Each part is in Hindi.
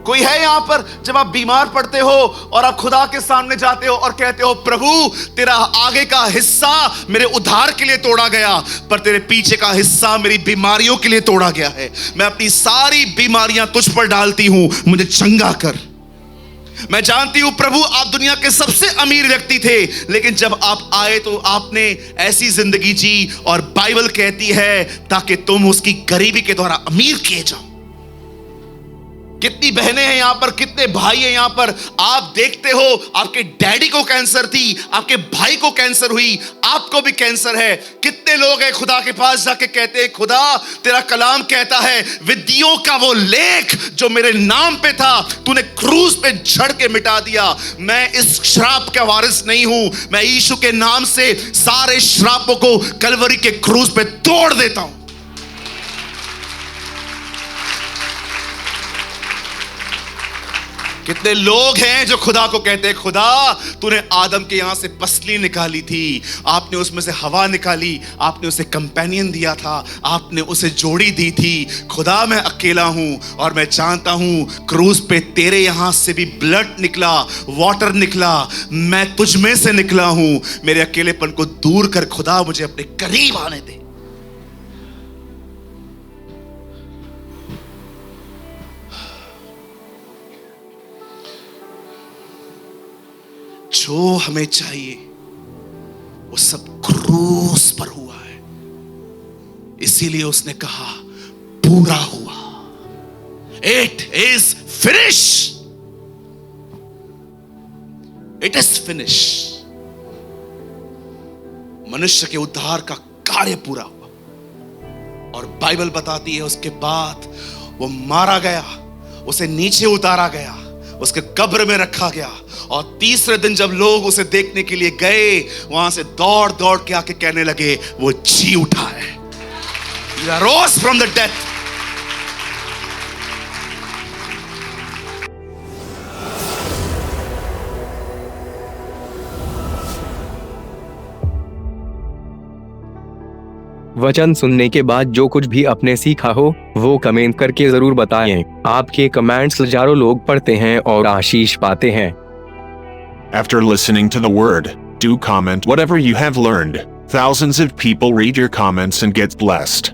कोई है यहां पर जब आप बीमार पड़ते हो और आप खुदा के सामने जाते हो और कहते हो प्रभु तेरा आगे का हिस्सा मेरे उद्धार के लिए तोड़ा गया, पर तेरे पीछे का हिस्सा मेरी बीमारियों के लिए तोड़ा गया है। मैं अपनी सारी बीमारियां तुझ पर डालती हूं, मुझे चंगा कर। मैं जानती हूं प्रभु आप दुनिया के सबसे अमीर व्यक्ति थे, लेकिन जब आप आए तो आपने ऐसी जिंदगी जी और बाइबल कहती है ताकि तुम उसकी गरीबी के द्वारा अमीर किए जाओ। कितनी बहनें हैं यहां पर, कितने भाई हैं यहां पर, आप देखते हो आपके डैडी को कैंसर थी, आपके भाई को कैंसर हुई, आपको भी कैंसर है। कितने लोग हैं खुदा के पास जाके कहते हैं खुदा तेरा कलाम कहता है विधियों का वो लेख जो मेरे नाम पे था तूने क्रूस पे झड़ के मिटा दिया। मैं इस श्राप का वारिस नहीं हूं, मैं यीशु के नाम से सारे श्रापों को कलवरी के क्रूस पे तोड़ देता हूं। कितने लोग हैं जो खुदा को कहते हैं खुदा तूने आदम के यहां से पसली निकाली थी, आपने उसमें से हवा निकाली, आपने उसे कंपेनियन दिया था, आपने उसे जोड़ी दी थी। खुदा मैं अकेला हूं और मैं जानता हूं क्रूस पे तेरे यहां से भी ब्लड निकला, वाटर निकला, मैं तुझ में से निकला हूं। मेरे अकेलेपन को दूर कर खुदा, मुझे अपने करीब आने दे। जो हमें चाहिए वो सब क्रूस पर हुआ है, इसीलिए उसने कहा पूरा हुआ, it is finish, it is finish. मनुष्य के उद्धार का कार्य पूरा हुआ। और बाइबल बताती है उसके बाद वो मारा गया, उसे नीचे उतारा गया, उसके कब्र में रखा गया, और तीसरे दिन जब लोग उसे देखने के लिए गए वहां से दौड़ दौड़ के आके कहने लगे वो जी उठा है, he arose from the death। वचन सुनने के बाद जो कुछ भी आपने सीखा हो वो कमेंट करके जरूर बताएं। आपके कमेंट्स हजारों लोग पढ़ते हैं और आशीष पाते हैं। After listening to the word, do comment whatever you have learned. Thousands of people read your comments and get blessed.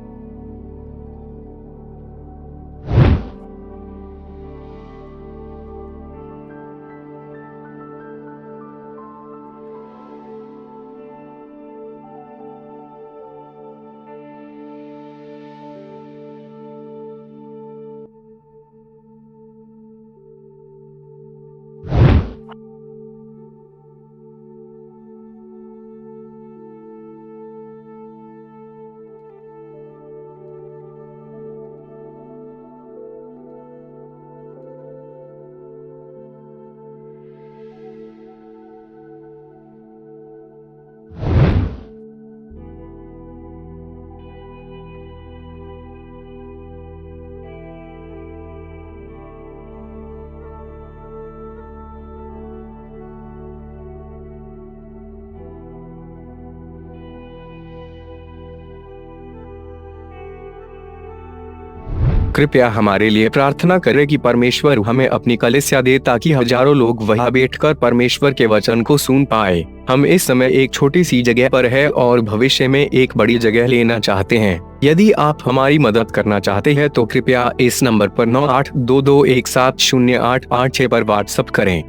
कृपया हमारे लिए प्रार्थना करें कि परमेश्वर हमें अपनी कलीसिया दे ताकि हजारों लोग वहां बैठकर परमेश्वर के वचन को सुन पाए। हम इस समय एक छोटी सी जगह पर है और भविष्य में एक बड़ी जगह लेना चाहते हैं। यदि आप हमारी मदद करना चाहते हैं तो कृपया इस नंबर पर 9822170886 पर व्हाट्सएप करें।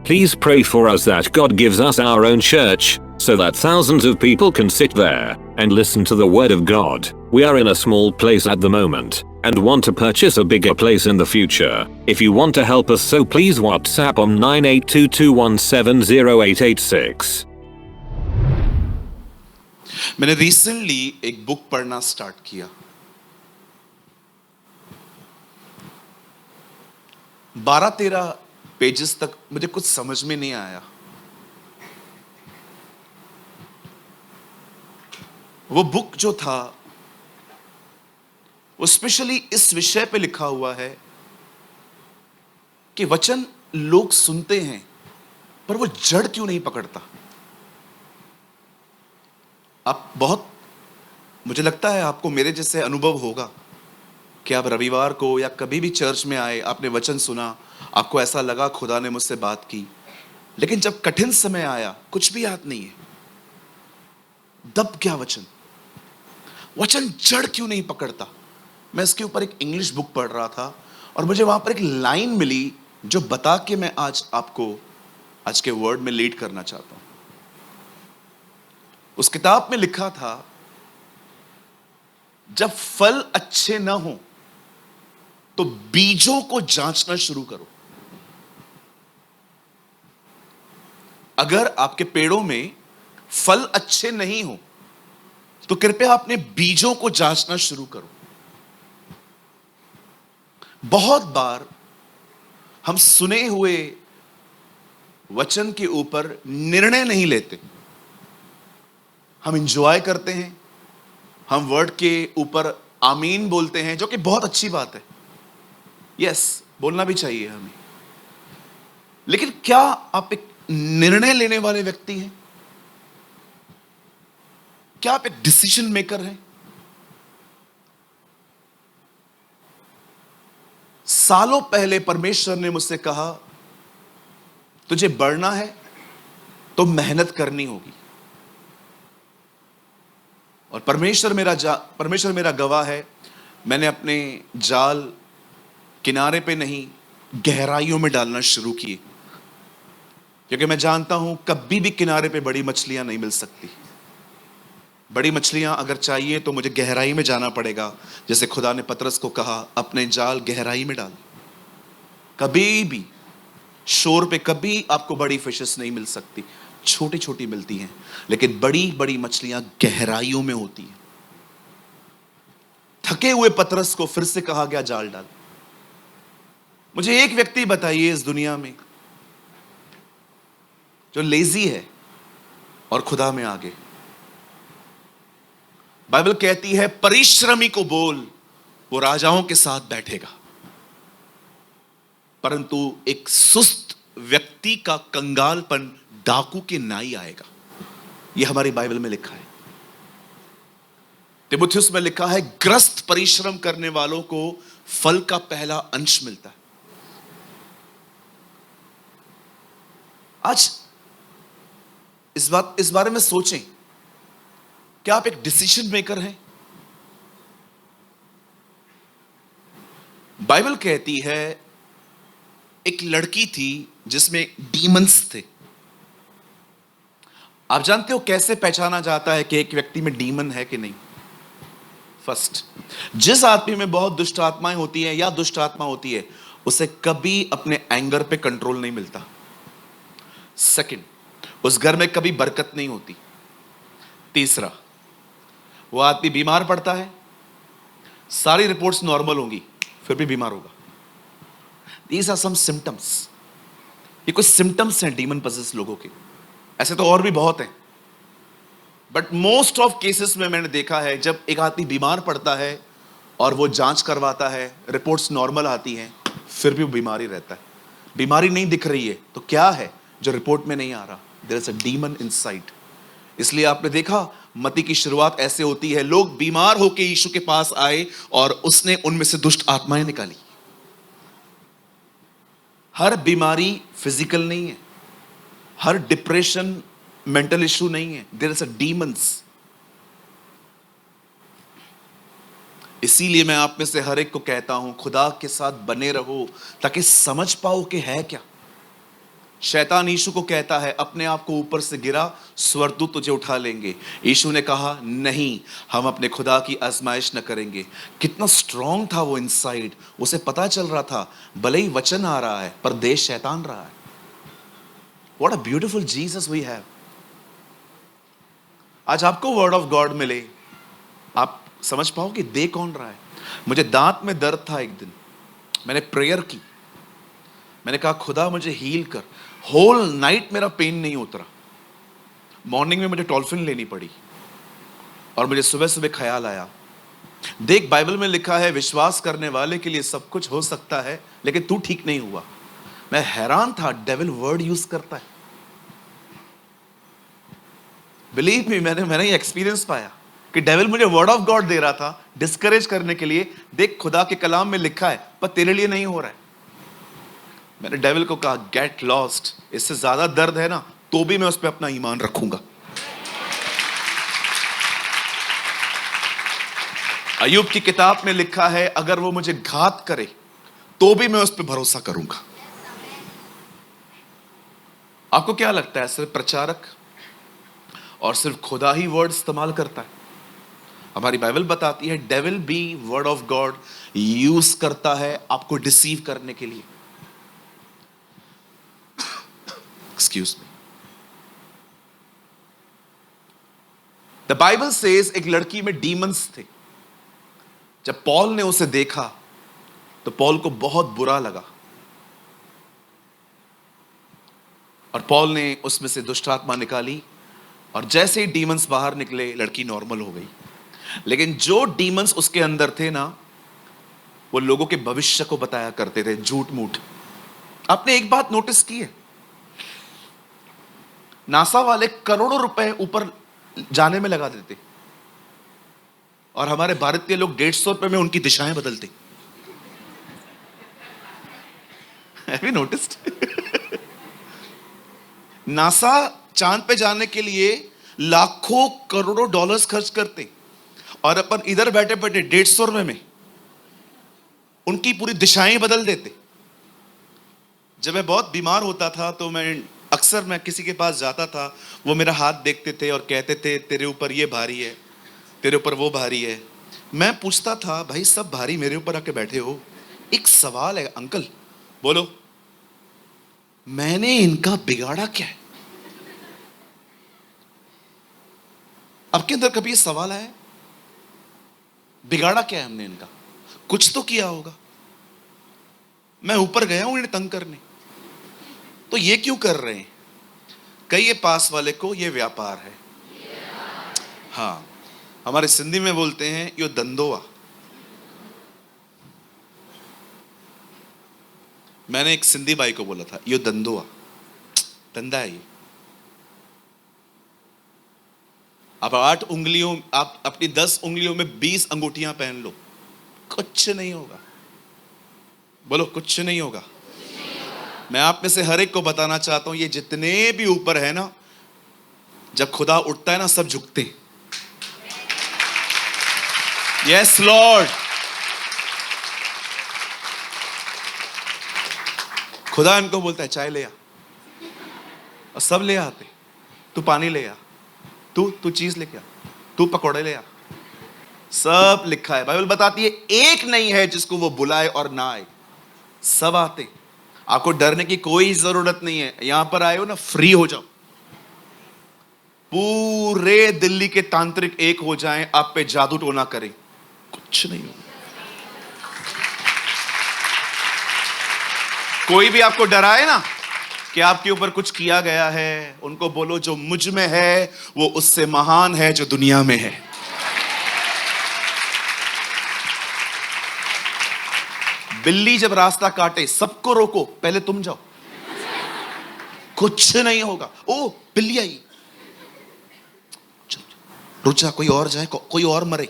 Please pray for us that God gives us our own church, so that thousands of people can sit there and listen to the word of God. We are in a small place at the moment and want to purchase a bigger place in the future. If you want to help us, so please WhatsApp on 9822170886. मैंने रिसेंटली एक बुक पढ़ना स्टार्ट किया। 12-13 पेजेस तक मुझे कुछ समझ में नहीं आया। वो बुक जो था वो स्पेशली इस विषय पे लिखा हुआ है कि वचन लोग सुनते हैं पर वो जड़ क्यों नहीं पकड़ता। आप बहुत, मुझे लगता है आपको मेरे जैसे अनुभव होगा कि आप रविवार को या कभी भी चर्च में आए, आपने वचन सुना, आपको ऐसा लगा खुदा ने मुझसे बात की, लेकिन जब कठिन समय आया कुछ भी याद नहीं है। दब क्या वचन जड़ क्यों नहीं पकड़ता। मैं इसके ऊपर एक इंग्लिश बुक पढ़ रहा था और मुझे वहां पर एक लाइन मिली जो बता के मैं आज आपको आज के वर्ड में लीड करना चाहता हूं। उस किताब में लिखा था, जब फल अच्छे ना हो तो बीजों को जांचना शुरू करो। अगर आपके पेड़ों में फल अच्छे नहीं हो तो कृपया अपने बीजों को जांचना शुरू करो। बहुत बार हम सुने हुए वचन के ऊपर निर्णय नहीं लेते, हम इंजॉय करते हैं, हम वर्ड के ऊपर आमीन बोलते हैं, जो कि बहुत अच्छी बात है। यस, बोलना भी चाहिए हमें, लेकिन क्या आप एक निर्णय लेने वाले व्यक्ति हैं? क्या आप एक डिसीजन मेकर हैं? सालों पहले परमेश्वर ने मुझसे कहा, तुझे बढ़ना है तो मेहनत करनी होगी। और परमेश्वर मेरा गवाह है, मैंने अपने जाल किनारे पे नहीं गहराइयों में डालना शुरू किए, क्योंकि मैं जानता हूं कभी भी किनारे पे बड़ी मछलियां नहीं मिल सकती। बड़ी मछलियां अगर चाहिए तो मुझे गहराई में जाना पड़ेगा। जैसे खुदा ने पतरस को कहा, अपने जाल गहराई में डाल। कभी भी शोर पे कभी आपको बड़ी फिशेस नहीं मिल सकती, छोटी छोटी मिलती हैं, लेकिन बड़ी बड़ी मछलियां गहराइयों में होती हैं। थके हुए पतरस को फिर से कहा गया, जाल डाल। मुझे एक व्यक्ति बताइए इस दुनिया में जो लेजी है और खुदा में आगे। बाइबल कहती है, परिश्रमी को बोल, वो राजाओं के साथ बैठेगा, परंतु एक सुस्त व्यक्ति का कंगालपन डाकू के नाई आएगा। यह हमारी बाइबल में लिखा है। तिमुथियुस में लिखा है, ग्रस्त परिश्रम करने वालों को फल का पहला अंश मिलता है। आज इस बारे में सोचें, क्या आप एक डिसीजन मेकर हैं? बाइबल कहती है, एक लड़की थी जिसमें डीमंस थे। आप जानते हो कैसे पहचाना जाता है कि एक व्यक्ति में डीमन है कि नहीं? फर्स्ट, जिस आदमी में बहुत दुष्ट आत्माएं होती है या दुष्ट आत्मा होती है, उसे कभी अपने एंगर पे कंट्रोल नहीं मिलता। सेकंड, उस घर में कभी बरकत नहीं होती। तीसरा, वो आदमी बीमार पड़ता है, सारी रिपोर्ट्स नॉर्मल होंगी, फिर भी बीमार होगा। These are some symptoms. ये कुछ सिम्टम्स हैं डीमन पसेस लोगों के। ऐसे तो और भी बहुत हैं, बट मोस्ट ऑफ केसेस में मैंने देखा है, जब एक आदमी बीमार पड़ता है और वो जांच करवाता है, रिपोर्ट्स नॉर्मल आती हैं, फिर भी वो बीमारी रहता है। बीमारी नहीं दिख रही है तो क्या है जो रिपोर्ट में नहीं आ रहा? There is a demon inside. इसलिए आपने देखा मत्ती की शुरुआत ऐसे होती है, लोग बीमार होकर यीशु के पास आए और उसने उनमें से दुष्ट आत्माएं निकाली। हर बीमारी फिजिकल नहीं है, हर डिप्रेशन मेंटल इशू नहीं है, देयर इज अ डीमंस। इसीलिए मैं आप में से हर एक को कहता हूं, खुदा के साथ बने रहो ताकि समझ पाओ कि है क्या। शैतान यीशु को कहता है, अपने आप को ऊपर से गिरा, स्वर्गदूत तुझे उठा लेंगे। यीशु ने कहा, नहीं, हम अपने खुदा की आजमाइश न करेंगे। कितना स्ट्रांग था वो इनसाइड, उसे पता चल रहा था भले ही वचन आ रहा है पर देश शैतान रहा है। What a beautiful Jesus we have. आज आपको वर्ड ऑफ गॉड मिले, आप समझ पाओ कि दे कौन रहा है। मुझे दांत में दर्द था एक दिन, मैंने प्रेयर की, मैंने कहा खुदा मुझे हील कर। होल नाइट मेरा पेन नहीं उतरा। मॉर्निंग में मुझे टॉल्फिन लेनी पड़ी और मुझे सुबह सुबह ख्याल आया, देख बाइबल में लिखा है विश्वास करने वाले के लिए सब कुछ हो सकता है, लेकिन तू ठीक नहीं हुआ। मैं हैरान था, डेविल वर्ड यूज करता है। बिलीव मी, मैंने ये एक्सपीरियंस पाया कि डेविल मुझे वर्ड ऑफ गॉड दे रहा था डिस्करेज करने के लिए। देख खुदा के कलाम में लिखा है पर तेरे लिए नहीं हो रहा है। मैंने डेविल को कहा, गेट लॉस्ट, इससे ज्यादा दर्द है ना तो भी मैं उस पर अपना ईमान रखूंगा। अय्यूब की किताब में लिखा है, अगर वो मुझे घात करे तो भी मैं उस पर भरोसा करूंगा। आपको क्या लगता है, सिर्फ प्रचारक और सिर्फ खुदा ही वर्ड इस्तेमाल करता है? हमारी बाइबल बताती है डेविल भी वर्ड ऑफ गॉड यूज करता है आपको डिसीव करने के लिए। Excuse me. The Bible says एक लड़की में डीमंस थे। जब पॉल ने उसे देखा तो पॉल को बहुत बुरा लगा और पॉल ने उसमें से दुष्ट आत्मा निकाली और जैसे ही डीमंस बाहर निकले लड़की नॉर्मल हो गई। लेकिन जो डीमंस उसके अंदर थे ना, वो लोगों के भविष्य को बताया करते थे, झूठ मूठ। आपने एक बात नोटिस की है, नासा वाले करोड़ों रुपए ऊपर जाने में लगा देते और हमारे भारतीय लोग 150 रुपए में उनकी दिशाएं बदलते। Have you noticed? नासा चांद पे जाने के लिए लाखों करोड़ों डॉलर्स खर्च करते और अपन इधर बैठे बैठे 150 रुपए में उनकी पूरी दिशाएं बदल देते। जब मैं बहुत बीमार होता था तो मैं किसी के पास जाता था, वो मेरा हाथ देखते थे और कहते थे तेरे ऊपर ये भारी है, तेरे ऊपर वो भारी है। मैं पूछता था, भाई सब भारी मेरे ऊपर आके बैठे हो, एक सवाल है अंकल, बोलो मैंने इनका बिगाड़ा क्या है? आपके अंदर कभी ये सवाल आया, बिगाड़ा क्या है हमने इनका? कुछ तो किया होगा। मैं ऊपर गया हूं इन्हें तंग करने, तो ये क्यों कर रहे हैं? कहिए पास वाले को, ये व्यापार है। हाँ, हमारे सिंधी में बोलते हैं यो धंधोआ। मैंने एक सिंधी भाई को बोला था, यो धंधोआ, धंधा है ये। आप 8 उंगलियों, आप अपनी 10 उंगलियों में 20 अंगूठियां पहन लो, कुछ नहीं होगा। बोलो कुछ नहीं होगा। मैं आप में से हर एक को बताना चाहता हूं, ये जितने भी ऊपर है ना, जब खुदा उठता है ना सब झुकते हैं। Yes Lord. खुदा इनको बोलता है चाय ले आ, और सब ले आते। तू पानी ले आ, तू चीज लेके आ, तू पकौड़े ले आ। सब लिखा है, बाइबल बताती है एक नहीं है जिसको वो बुलाए और ना आए, सब आते। आपको डरने की कोई जरूरत नहीं है। यहां पर आए हो ना, फ्री हो जाओ। पूरे दिल्ली के तांत्रिक एक हो जाएं, आप पे जादू टोना करें, कुछ नहीं होगा। कोई भी आपको डराए ना कि आपके ऊपर कुछ किया गया है, उनको बोलो जो मुझ में है वो उससे महान है जो दुनिया में है। बिल्ली जब रास्ता काटे सबको रोको, पहले तुम जाओ, कुछ नहीं होगा। ओ बिल्ली आई, रुक जा, कोई और जाए, कोई और मरे।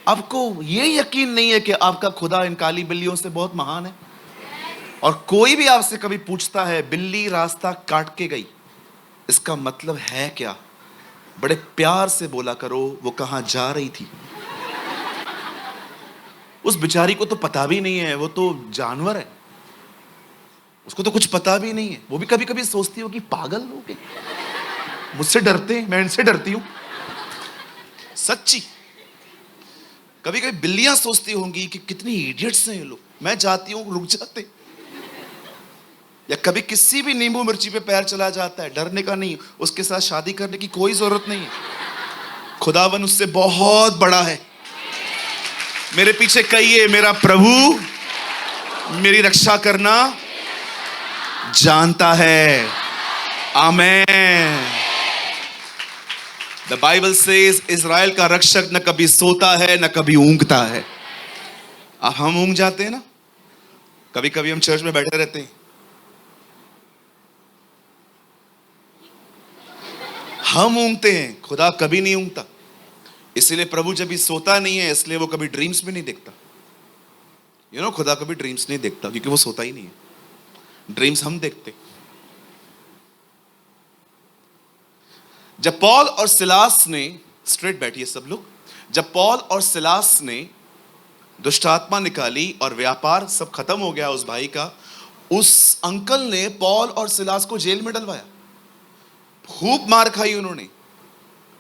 आपको ये यकीन नहीं है कि आपका खुदा इन काली बिल्लियों से बहुत महान है? और कोई भी आपसे कभी पूछता है बिल्ली रास्ता काट के गई, इसका मतलब है क्या? बड़े प्यार से बोला करो वो कहां जा रही थी। उस बेचारी को तो पता भी नहीं है, वो तो जानवर है, उसको तो कुछ पता भी नहीं है। वो भी कभी कभी सोचती हो कि पागल लोग हैं, मुझसे डरते हैं, मैं इनसे डरती हूं। सच्ची कभी कभी बिल्लियां सोचती होंगी कि कितनी इडियट्स हैं ये लोग, मैं जाती हूं रुक जाते। या कभी किसी भी नींबू मिर्ची पे पैर चला जाता है, डरने का नहीं, उसके साथ शादी करने की कोई जरूरत नहीं है। खुदावन उससे बहुत बड़ा है। मेरे पीछे कहिए, मेरा प्रभु मेरी रक्षा करना जानता है। आमेन। द बाइबल सेज इज़राइल का रक्षक न कभी सोता है न कभी ऊंघता है। अब हम ऊंघ जाते हैं ना, कभी कभी हम चर्च में बैठे रहते हैं, हम ऊँगते हैं, खुदा कभी नहीं ऊँगता। इसलिए प्रभु जब भी सोता नहीं है, इसलिए वो कभी ड्रीम्स में नहीं देखता। खुदा कभी ड्रीम्स नहीं देखता क्योंकि वो सोता ही नहीं है। ड्रीम्स हम देखते। जब पॉल और सिलास ने, स्ट्रेट बैठिए सब लोग, जब पॉल और सिलास ने दुष्ट आत्मा निकाली और व्यापार सब खत्म हो गया उस भाई का, उस अंकल ने पॉल और सिलास को जेल में डलवाया। खूब मार खाई उन्होंने,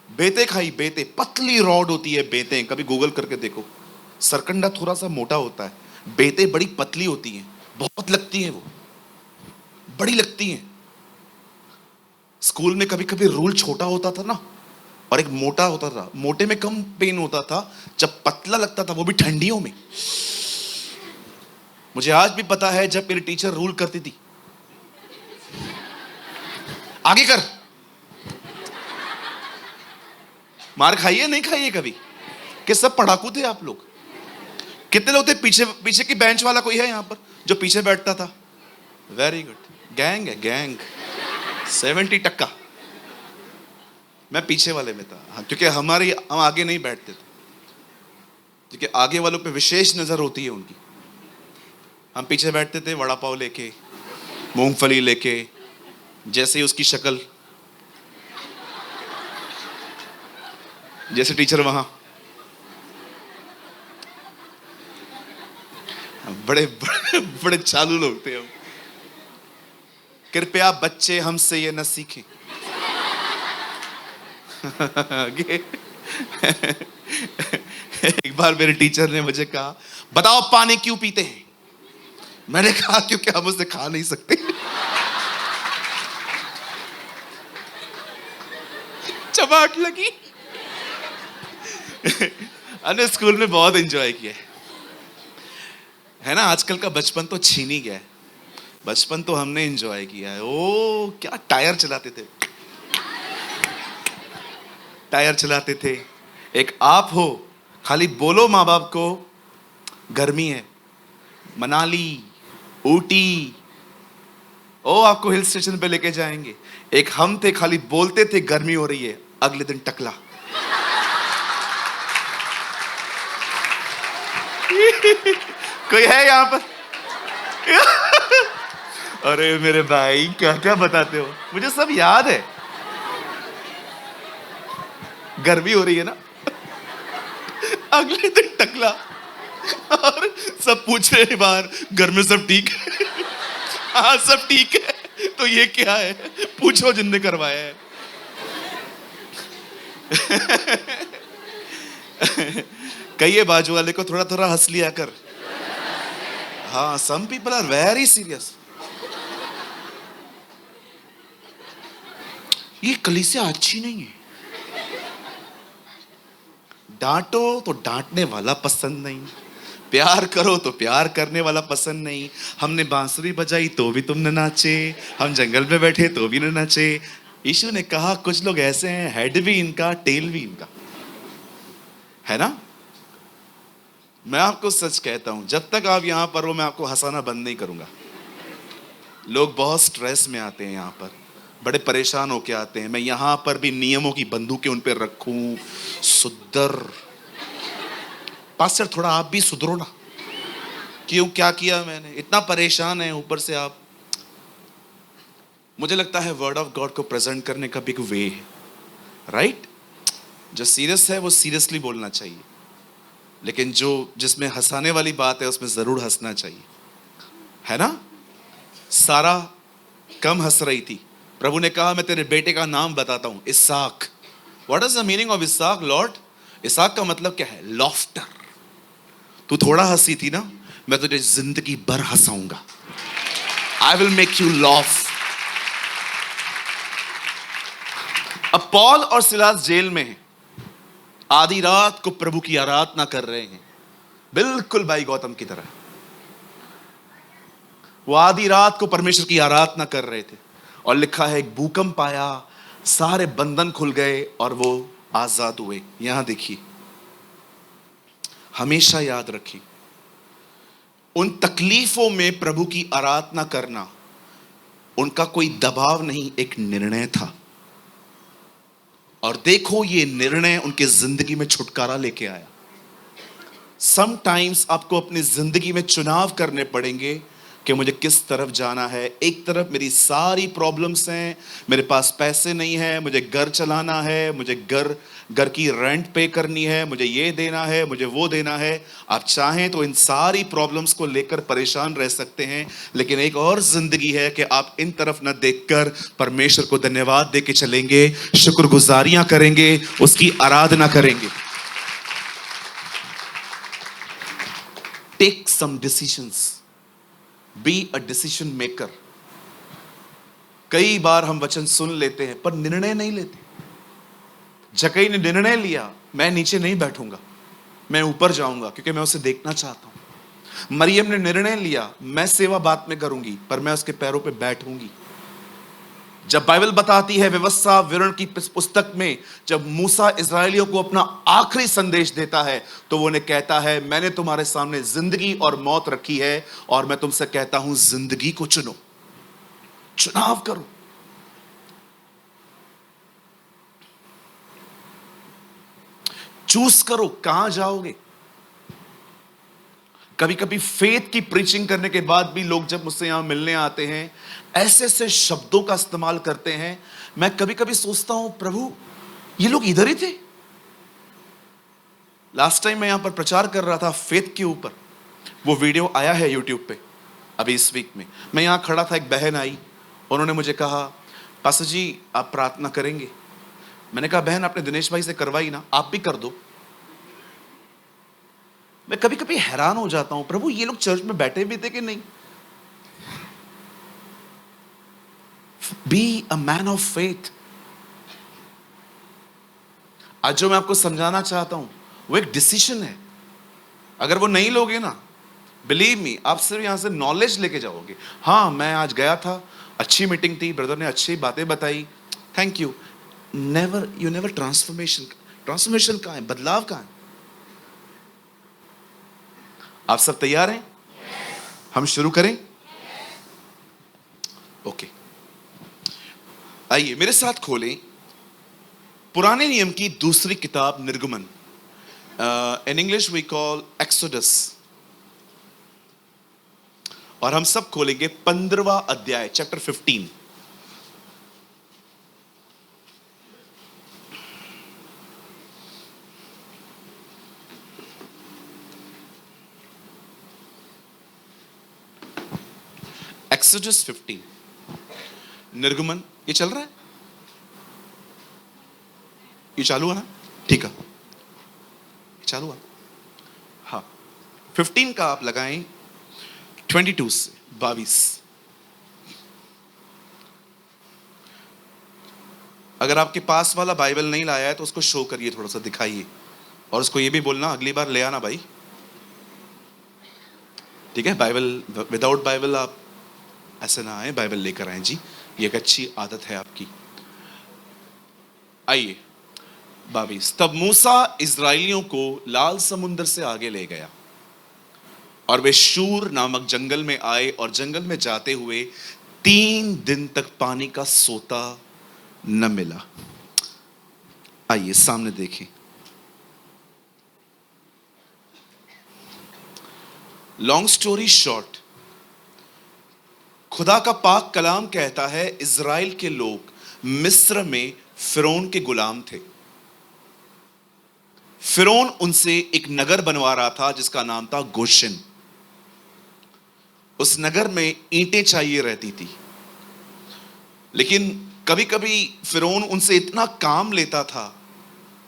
बेते खाई, बेते, पतली रॉड होती है बेते, कभी गूगल करके देखो। सरकंडा थोड़ा सा मोटा होता है, बेते बड़ी पतली होती हैं, बहुत लगती हैं, वो बड़ी लगती हैं। स्कूल में कभी कभी रूल छोटा होता था ना, और एक मोटा होता था, मोटे में कम पेन होता था, जब पतला लगता था वो भी ठंडियों में। मुझे आज भी पता है जब मेरी टीचर रूल करती थी, आगे कर, मार खाइए नहीं खाइए कभी? कि सब पढ़ाकू थे आप लोग? कितने लोग थे पीछे? पीछे की बेंच वाला कोई है यहां पर जो पीछे बैठता था? वेरी गुड, गैंग है गैंग, 70%। मैं पीछे वाले में था, हाँ, क्योंकि हम आगे नहीं बैठते थे, क्योंकि आगे वालों पे विशेष नजर होती है उनकी। हम पीछे बैठते थे, वड़ा पाव लेके, मूंगफली लेके, जैसे ही उसकी शक्ल, जैसे टीचर वहां, बड़े बड़े बड़े चालू लोग थे हम। कृपया बच्चे हमसे ये न सीखें। एक बार मेरे टीचर ने मुझे कहा, बताओ पानी क्यों पीते हैं? मैंने कहा क्योंकि हम उसे खा नहीं सकते। चबाक लगी। अने स्कूल में बहुत एंजॉय किया है ना। आजकल का बचपन तो छीन ही गया है, बचपन तो हमने एंजॉय किया है। ओ क्या टायर चलाते थे, टायर चलाते थे। एक आप हो, खाली बोलो माँ बाप को गर्मी है, मनाली, ऊटी, ओ आपको हिल स्टेशन पे लेके जाएंगे। एक हम थे, खाली बोलते थे गर्मी हो रही है, अगले दिन टकला। कोई है यहां पर? अरे मेरे भाई क्या क्या बताते हो, मुझे सब याद है। गर्मी हो रही है ना, अगले दिन टकला, और सब पूछ रहे हैं बाहर, घर में सब ठीक है? हाँ सब ठीक है। तो ये क्या है, पूछो जिनने करवाया है। कहिए बाजू वाले को, थोड़ा थोड़ा हंस लिया कर। हाँ, some people are very serious। ये कलीसिया अच्छी नहीं है। डांटो तो डांटने वाला पसंद नहीं, प्यार करो तो प्यार करने वाला पसंद नहीं। हमने बांसुरी बजाई तो भी तुम न नाचे, हम जंगल में बैठे तो भी न नाचे। यीशु ने कहा कुछ लोग ऐसे हैं, हेड भी इनका टेल भी इनका, है ना। मैं आपको सच कहता हूं, जब तक आप यहां पर हो मैं आपको हंसाना बंद नहीं करूंगा। लोग बहुत स्ट्रेस में आते हैं यहां पर, बड़े परेशान होके आते हैं, मैं यहां पर भी नियमों की बंदूकें उन पर रखूं। सुधर पास्टर, थोड़ा आप भी सुधरो ना। क्यों, क्या किया मैंने? इतना परेशान है ऊपर से आप। मुझे लगता है वर्ड ऑफ गॉड को प्रेजेंट करने का भी एक वे है, राइट? जो सीरियस है वो सीरियसली बोलना चाहिए, लेकिन जो जिसमें हंसाने वाली बात है उसमें जरूर हंसना चाहिए, है ना? सारा कम हंस रही थी, प्रभु ने कहा मैं तेरे बेटे का नाम बताता हूं, Ishaq. What is the meaning of Ishaq lord? Ishaq का मतलब क्या है? लॉफ्टर। तू थोड़ा हंसी थी ना, मैं तुझे जिंदगी भर हंसाऊंगा। I will make you laugh. अब पॉल और सिलास जेल में हैं, आधी रात को प्रभु की आराधना कर रहे हैं, बिल्कुल भाई गौतम की तरह। वो आधी रात को परमेश्वर की आराधना कर रहे थे, और लिखा है एक भूकंप आया, सारे बंधन खुल गए और वो आजाद हुए। यहां देखिए, हमेशा याद रखिए, उन तकलीफों में प्रभु की आराधना करना उनका कोई दबाव नहीं, एक निर्णय था। और देखो ये निर्णय उनके जिंदगी में छुटकारा लेके आया। समटाइम्स आपको अपनी जिंदगी में चुनाव करने पड़ेंगे कि मुझे किस तरफ जाना है। एक तरफ मेरी सारी प्रॉब्लम्स हैं, मेरे पास पैसे नहीं है, मुझे घर चलाना है, मुझे घर की रेंट पे करनी है, मुझे ये देना है, मुझे वो देना है। आप चाहें तो इन सारी प्रॉब्लम्स को लेकर परेशान रह सकते हैं, लेकिन एक और जिंदगी है कि आप इन तरफ न देखकर परमेश्वर को धन्यवाद दे के चलेंगे, शुक्रगुजारियां करेंगे, उसकी आराधना करेंगे। Take some decisions, be a decision maker. कई बार हम वचन सुन लेते हैं पर निर्णय नहीं लेते। जक्कई ने निर्णय लिया, मैं नीचे नहीं बैठूंगा, मैं ऊपर जाऊंगा क्योंकि मैं उसे देखना चाहता हूं। मरियम ने निर्णय लिया, मैं सेवा बात में करूंगी पर मैं उसके पैरों पे बैठूंगी। जब बाइबल बताती है व्यवस्था विवरण की पुस्तक में, जब मूसा इजरायलियों को अपना आखिरी संदेश देता है तो वो उन्हें कहता है, मैंने तुम्हारे सामने जिंदगी और मौत रखी है और मैं तुमसे कहता हूं जिंदगी को चुनो, चुनाव करो। चूज करो कहां जाओगे। कभी कभी फेथ की प्रीचिंग करने के बाद भी लोग जब मुझसे यहां मिलने आते हैं, ऐसे ऐसे शब्दों का इस्तेमाल करते हैं, मैं कभी कभी सोचता हूं प्रभु ये लोग इधर ही थे। लास्ट टाइम मैं यहां पर प्रचार कर रहा था फेथ के ऊपर, वो वीडियो आया है यूट्यूब पे अभी इस वीक में। मैं यहां खड़ा था, एक बहन आई, उन्होंने मुझे कहा पास्टर जी आप प्रार्थना करेंगे? मैंने कहा बहन आपने दिनेश भाई से करवाई ना, आप भी कर दो। मैं कभी कभी हैरान हो जाता हूं, प्रभु ये लोग चर्च में बैठे भी थे कि नहीं? Be a man of faith. आज जो मैं आपको समझाना चाहता हूं वो एक डिसीजन है। अगर वो नहीं लोगे ना, बिलीव मी, आप सिर्फ यहां से नॉलेज लेके जाओगे। हाँ मैं आज गया था, अच्छी मीटिंग थी, ब्रदर ने अच्छी बातें बताई, thank you. You never transformation. Transformation कहां है? बदलाव कहां है? आप सब तैयार हैं? हम शुरू करें? ओके, आइए मेरे साथ खोलें पुराने नियम की दूसरी किताब निर्गमन। In English we call Exodus. और हम सब खोलेंगे 15वां अध्याय, चैप्टर 15। एक्सोडस 15, निर्गमन। ये चल रहा है, ये चालू है ना? ठीक है, चालू है। हाँ 15 का आप लगाएं 22 से 22। अगर आपके पास वाला बाइबल नहीं लाया है तो उसको शो करिए, थोड़ा सा दिखाइए, और उसको ये भी बोलना अगली बार ले आना भाई, ठीक है? बाइबल, विदाउट बाइबल आप ऐसे ना आए, बाइबल लेकर आए जी, ये एक अच्छी आदत है आपकी। आइए 22। तब मूसा इजराइलियों को लाल समुद्र से आगे ले गया और वे शूर नामक जंगल में आए और जंगल में जाते हुए 3 दिन तक पानी का सोता न मिला। आइए सामने देखें। लॉन्ग स्टोरी शॉर्ट, खुदा का पाक कलाम कहता है इज़राइल के लोग मिस्र में फिरौन के गुलाम थे। फिरौन उनसे एक नगर बनवा रहा था जिसका नाम था गोशन। उस नगर में ईंटें चाहिए रहती थी, लेकिन कभी कभी फिरौन उनसे इतना काम लेता था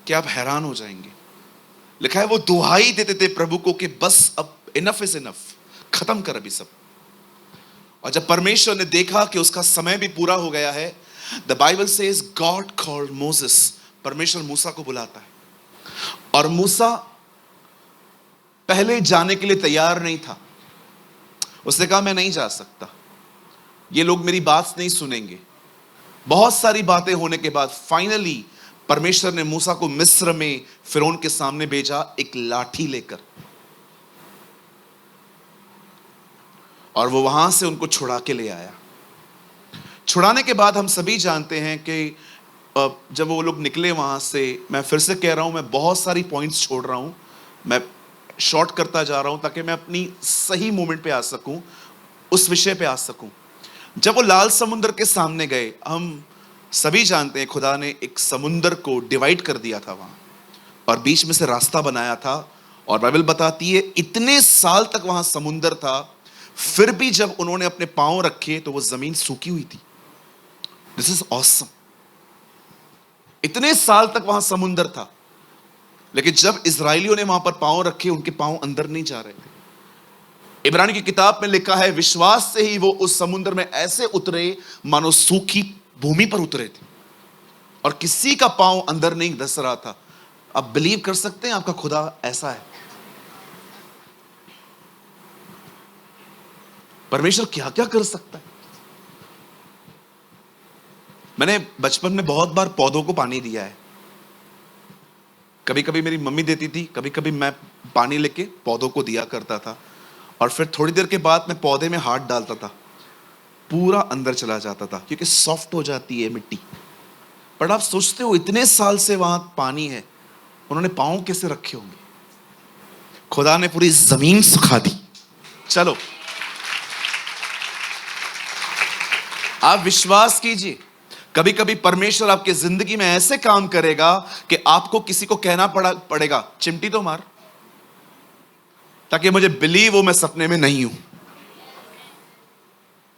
कि आप हैरान हो जाएंगे। लिखा है वो दुहाई देते थे प्रभु को कि बस अब इनफ इज इनफ, खत्म कर अभी सब। और जब परमेश्वर ने देखा कि उसका समय भी पूरा हो गया है, the Bible says God called Moses, परमेश्वर मूसा को बुलाता है। और मूसा पहले जाने के लिए तैयार नहीं था। उसने कहा मैं नहीं जा सकता, ये लोग मेरी बात नहीं सुनेंगे। बहुत सारी बातें होने के बाद फाइनली परमेश्वर ने मूसा को मिस्र में फिरौन के सामने भेजा एक लाठी लेकर, और वो वहां से उनको छुड़ा के ले आया। छुड़ाने के बाद हम सभी जानते हैं कि जब वो लोग निकले वहां से, मैं फिर से कह रहा हूं, मैं बहुत सारी पॉइंट्स छोड़ रहा हूं, मैं शॉर्ट करता जा रहा हूं ताकि मैं अपनी सही मोमेंट पे आ सकूं, उस विषय पे आ सकूं। जब वो लाल समुद्र के सामने गए, हम सभी जानते हैं खुदा ने एक समुद्र को डिवाइड कर दिया था वहां, और बीच में से रास्ता बनाया था। और बाइबल बताती है इतने साल तक वहां समुद्र था, फिर भी जब उन्होंने अपने पांव रखे तो वो जमीन सूखी हुई थी। This is awesome. इतने साल तक वहां समुद्र था, लेकिन जब इजरायलियों ने वहां पर पांव रखे, उनके पांव अंदर नहीं जा रहे थे। इब्रानी की किताब में लिखा है विश्वास से ही वो उस समुद्र में ऐसे उतरे मानो सूखी भूमि पर उतरे थे, और किसी का पांव अंदर नहीं धस रहा था। आप बिलीव कर सकते हैं आपका खुदा ऐसा है? परमेश्वर क्या क्या कर सकता है। मैंने बचपन में बहुत बार पौधों को पानी दिया है। कभी कभी मेरी मम्मी देती थी, कभी कभी मैं पानी लेके पौधों को दिया करता था, और फिर थोड़ी देर के बाद मैं पौधे में हाथ डालता था, पूरा अंदर चला जाता था, क्योंकि सॉफ्ट हो जाती है मिट्टी। पर आप सोचते हो इतने साल से वहां पानी है, उन्होंने पांव कैसे रखे होंगे? खुदा ने पूरी जमीन सुखा दी। चलो आप विश्वास कीजिए, कभी कभी परमेश्वर आपकी जिंदगी में ऐसे काम करेगा कि आपको किसी को कहना पड़ेगा चिमटी तो मार, ताकि मुझे बिलीव हो मैं सपने में नहीं हूं।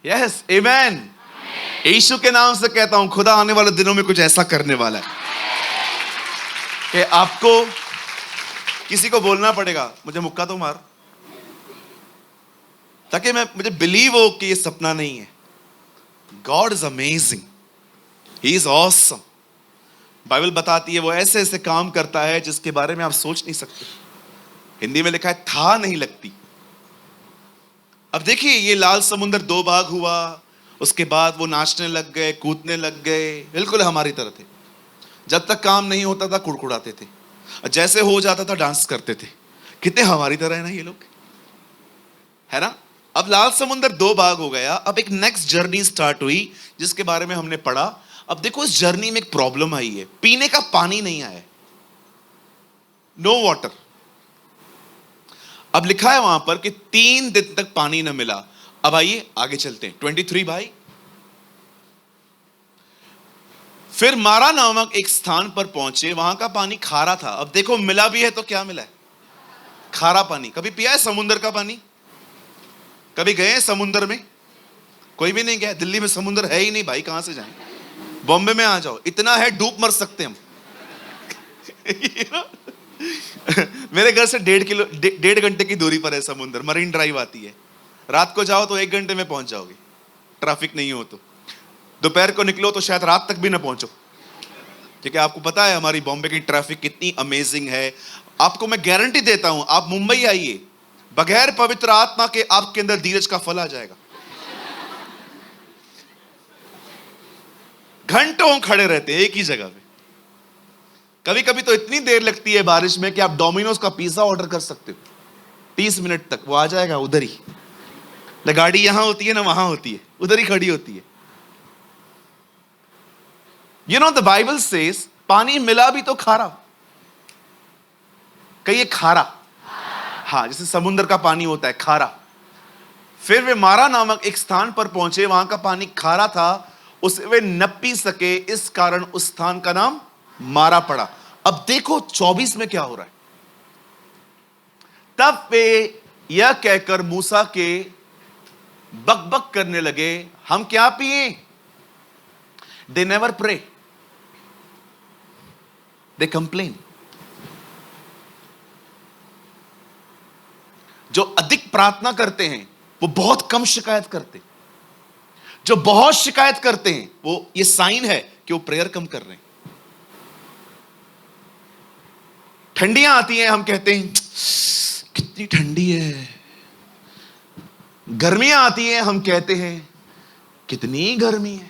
Yes amen. यीशु के नाम से कहता हूं, खुदा आने वाले दिनों में कुछ ऐसा करने वाला है कि आपको किसी को बोलना पड़ेगा मुझे मुक्का तो मार, ताकि मुझे बिलीव हो कि ये सपना नहीं है। God is amazing, he is awesome. Bible बताती है वो ऐसे ऐसे काम करता है जिसके बारे में आप सोच नहीं सकते। हिंदी में लिखा है था नहीं लगती। अब देखिए ये लाल समुद्र 2 भाग हुआ, उसके बाद वो नाचने लग गए, कूदने लग गए, बिल्कुल हमारी तरह थे। जब तक काम नहीं होता था कुड़कुड़ाते थे, और जैसे हो जाता था डांस करते थे। कितने हमारी तरह है ना ये लोग, है ना। अब लाल समुद्र 2 भाग हो गया, अब एक नेक्स्ट जर्नी स्टार्ट हुई जिसके बारे में हमने पढ़ा। अब देखो इस जर्नी में एक प्रॉब्लम आई है, पीने का पानी नहीं आया, नो वाटर। अब लिखा है वहां पर कि 3 दिन तक पानी न मिला। अब आइए आगे चलते हैं 23 भाई। फिर मारा नामक एक स्थान पर पहुंचे, वहां का पानी खारा था। अब देखो मिला भी है तो क्या मिला है? खारा पानी। कभी पिया है समुद्र का पानी? कभी गए हैं समुद्र में? कोई भी नहीं गया। दिल्ली में समुद्र है ही नहीं भाई, कहां से जाएं? बॉम्बे में आ जाओ, इतना है डूब मर सकते हम। मेरे घर से 1.5 घंटे की दूरी पर है समुद्र, मरीन ड्राइव आती है। रात को जाओ तो 1 घंटे में पहुंच जाओगे, ट्रैफिक नहीं हो तो। दोपहर को निकलो तो शायद रात तक भी ना पहुंचो, क्योंकि आपको पता है हमारी बॉम्बे की ट्रैफिक कितनी अमेजिंग है। आपको मैं गारंटी देता हूं, आप मुंबई आइए, बगैर पवित्र आत्मा के आपके अंदर धीरज का फल आ जाएगा। घंटों खड़े रहते हैं एक ही जगह पे। कभी कभी तो इतनी देर लगती है बारिश में कि आप डोमिनोज का पिज्जा ऑर्डर कर सकते हो, 30 मिनट तक वो आ जाएगा उधर ही। ना गाड़ी यहां होती है ना वहां होती है, उधर ही खड़ी होती है। You know the Bible says पानी मिला भी तो खारा। कहिए खारा। हाँ, जैसे समुद्र का पानी होता है खारा। फिर वे मारा नामक एक स्थान पर पहुंचे, वहां का पानी खारा था, उसे वे न पी सके, इस कारण उस स्थान का नाम मारा पड़ा। अब देखो 24 में क्या हो रहा है। तब वे यह कहकर मूसा के बकबक करने लगे, हम क्या पिए? They never pray, they complain. जो अधिक प्रार्थना करते हैं वो बहुत कम शिकायत करते। जो बहुत शिकायत करते हैं वो ये साइन है कि वो प्रेयर कम कर रहे हैं। ठंडियां आती हैं, हम कहते हैं कितनी ठंडी है। गर्मियां आती हैं, हम कहते हैं कितनी गर्मी है।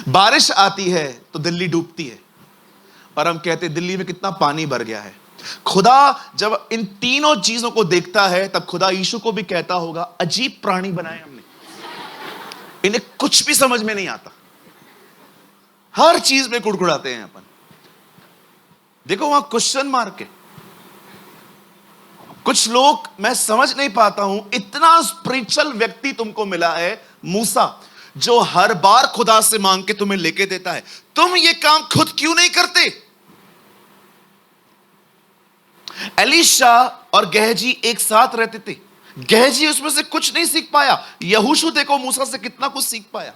बारिश आती है तो दिल्ली डूबती है और हम कहते हैं दिल्ली में कितना पानी भर गया है। खुदा जब इन तीनों चीजों को देखता है तब खुदा यीशु को भी कहता होगा, अजीब प्राणी बनाए हमने, इन्हें कुछ भी समझ में नहीं आता, हर चीज में कुड़कुड़ाते हैं अपन। देखो वहां क्वेश्चन मार्क है। कुछ लोग, मैं समझ नहीं पाता हूं, इतना स्पिरिचुअल व्यक्ति तुमको मिला है मूसा, जो हर बार खुदा से मांग के तुम्हें लेके देता है। तुम ये काम खुद क्यों नहीं करते? एलीशा और गेहजी एक साथ रहते थे। गेहजी उसमें से कुछ नहीं सीख पाया। यहोशू देखो मूसा से कितना कुछ सीख पाया।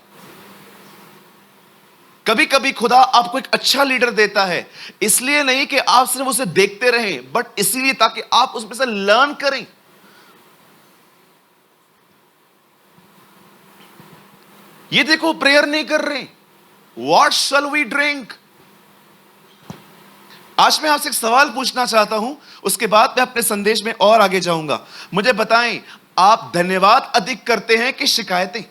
कभी कभी खुदा आपको एक अच्छा लीडर देता है, इसलिए नहीं कि आप सिर्फ उसे देखते रहें, बट इसीलिए ताकि आप उसमें से लर्न करें। ये देखो प्रेयर नहीं कर रहे। What shall we drink? आज मैं आपसे एक सवाल पूछना चाहता हूं, उसके बाद मैं अपने संदेश में और आगे जाऊंगा। मुझे बताएं, आप धन्यवाद अधिक करते हैं कि शिकायतें?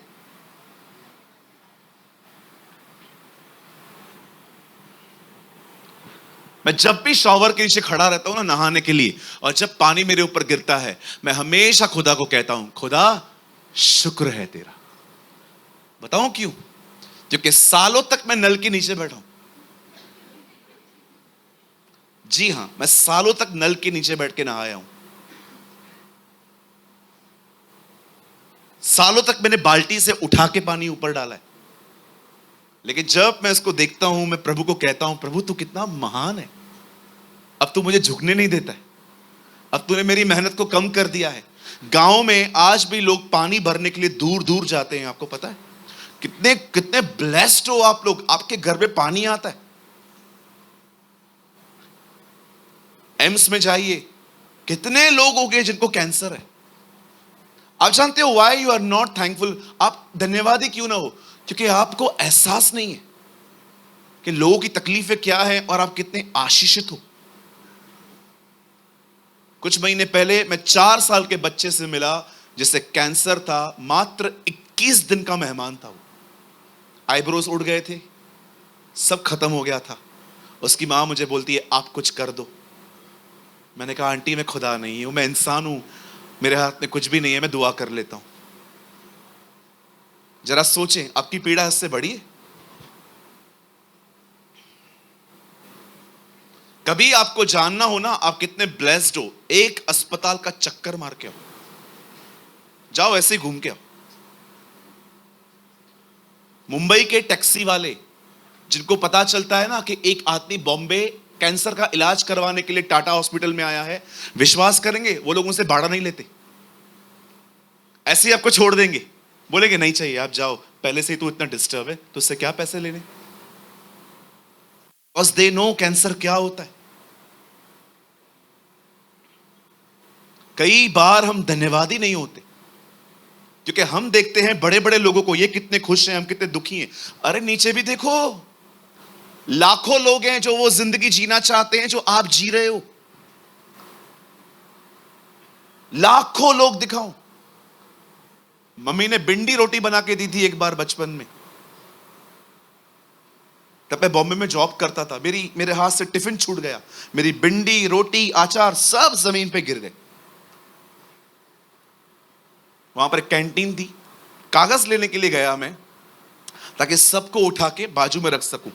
मैं जब भी शॉवर के नीचे खड़ा रहता हूं ना नहाने के लिए, और जब पानी मेरे ऊपर गिरता है, मैं हमेशा खुदा को कहता हूं, खुदा शुक्र है तेरा। बताऊं क्यों? क्योंकि सालों तक मैं नल के नीचे बैठा हूं। जी हां, मैं सालों तक नल के नीचे बैठ के नहाया हूं। सालों तक मैंने बाल्टी से उठा के पानी ऊपर डाला है। लेकिन जब मैं इसको देखता हूं, मैं प्रभु को कहता हूं, प्रभु तू कितना महान है। अब तू मुझे झुकने नहीं देता है। अब तूने मेरी मेहनत को कम कर दिया है। गांव में आज भी लोग पानी भरने के लिए दूर दूर जाते हैं। आपको पता है कितने कितने ब्लेस्ड हो आप लोग, आपके घर में पानी आता है। एम्स में जाइए, कितने लोग हो गए जिनको कैंसर है। आप जानते हो why you are not thankful? आप धन्यवादी क्यों ना हो? क्योंकि आपको एहसास नहीं है कि लोगों की तकलीफें क्या है और आप कितने आशीषित हो। कुछ महीने पहले मैं 4 साल के बच्चे से मिला जिसे कैंसर था। मात्र 21 दिन का मेहमान था वो। आईब्रोज उड़ गए थे, सब खत्म हो गया था। उसकी मां मुझे बोलती है आप कुछ कर दो। मैंने कहा आंटी मैं खुदा नहीं हूं, मैं इंसान हूं, मेरे हाथ में कुछ भी नहीं है, मैं दुआ कर लेता हूं। जरा सोचें, आपकी पीड़ा इससे बड़ी है? कभी आपको जानना हो ना आप कितने ब्लेस्ड हो, एक अस्पताल का चक्कर मार के आओ, जाओ ऐसे ही घूम के आओ। मुंबई के टैक्सी वाले जिनको पता चलता है ना कि एक आदमी बॉम्बे कैंसर का इलाज करवाने के लिए टाटा हॉस्पिटल में आया है, विश्वास करेंगे वो लोग उनसे भाड़ा नहीं लेते, ऐसे ही आपको छोड़ देंगे, बोलेंगे नहीं चाहिए आप जाओ, पहले से ही तू इतना डिस्टर्ब है तो उससे क्या पैसे लेने। बिकॉज़ दे नो कैंसर क्या होता है। कई बार हम धन्यवादी नहीं होते क्योंकि हम देखते हैं बड़े बड़े लोगों को, ये कितने खुश हैं, हम कितने दुखी हैं। अरे नीचे भी देखो, लाखों लोग हैं जो वो जिंदगी जीना चाहते हैं जो आप जी रहे हो। लाखों लोग दिखाओ। मम्मी ने भिंडी रोटी बना के दी थी एक बार बचपन में, तब मैं बॉम्बे में जॉब करता था। मेरे हाथ से टिफिन छूट गया, मेरी भिंडी रोटी अचार सब जमीन पे गिर गए। वहां पर एक कैंटीन थी, कागज लेने के लिए गया मैं ताकि सबको उठा के बाजू में रख सकूं।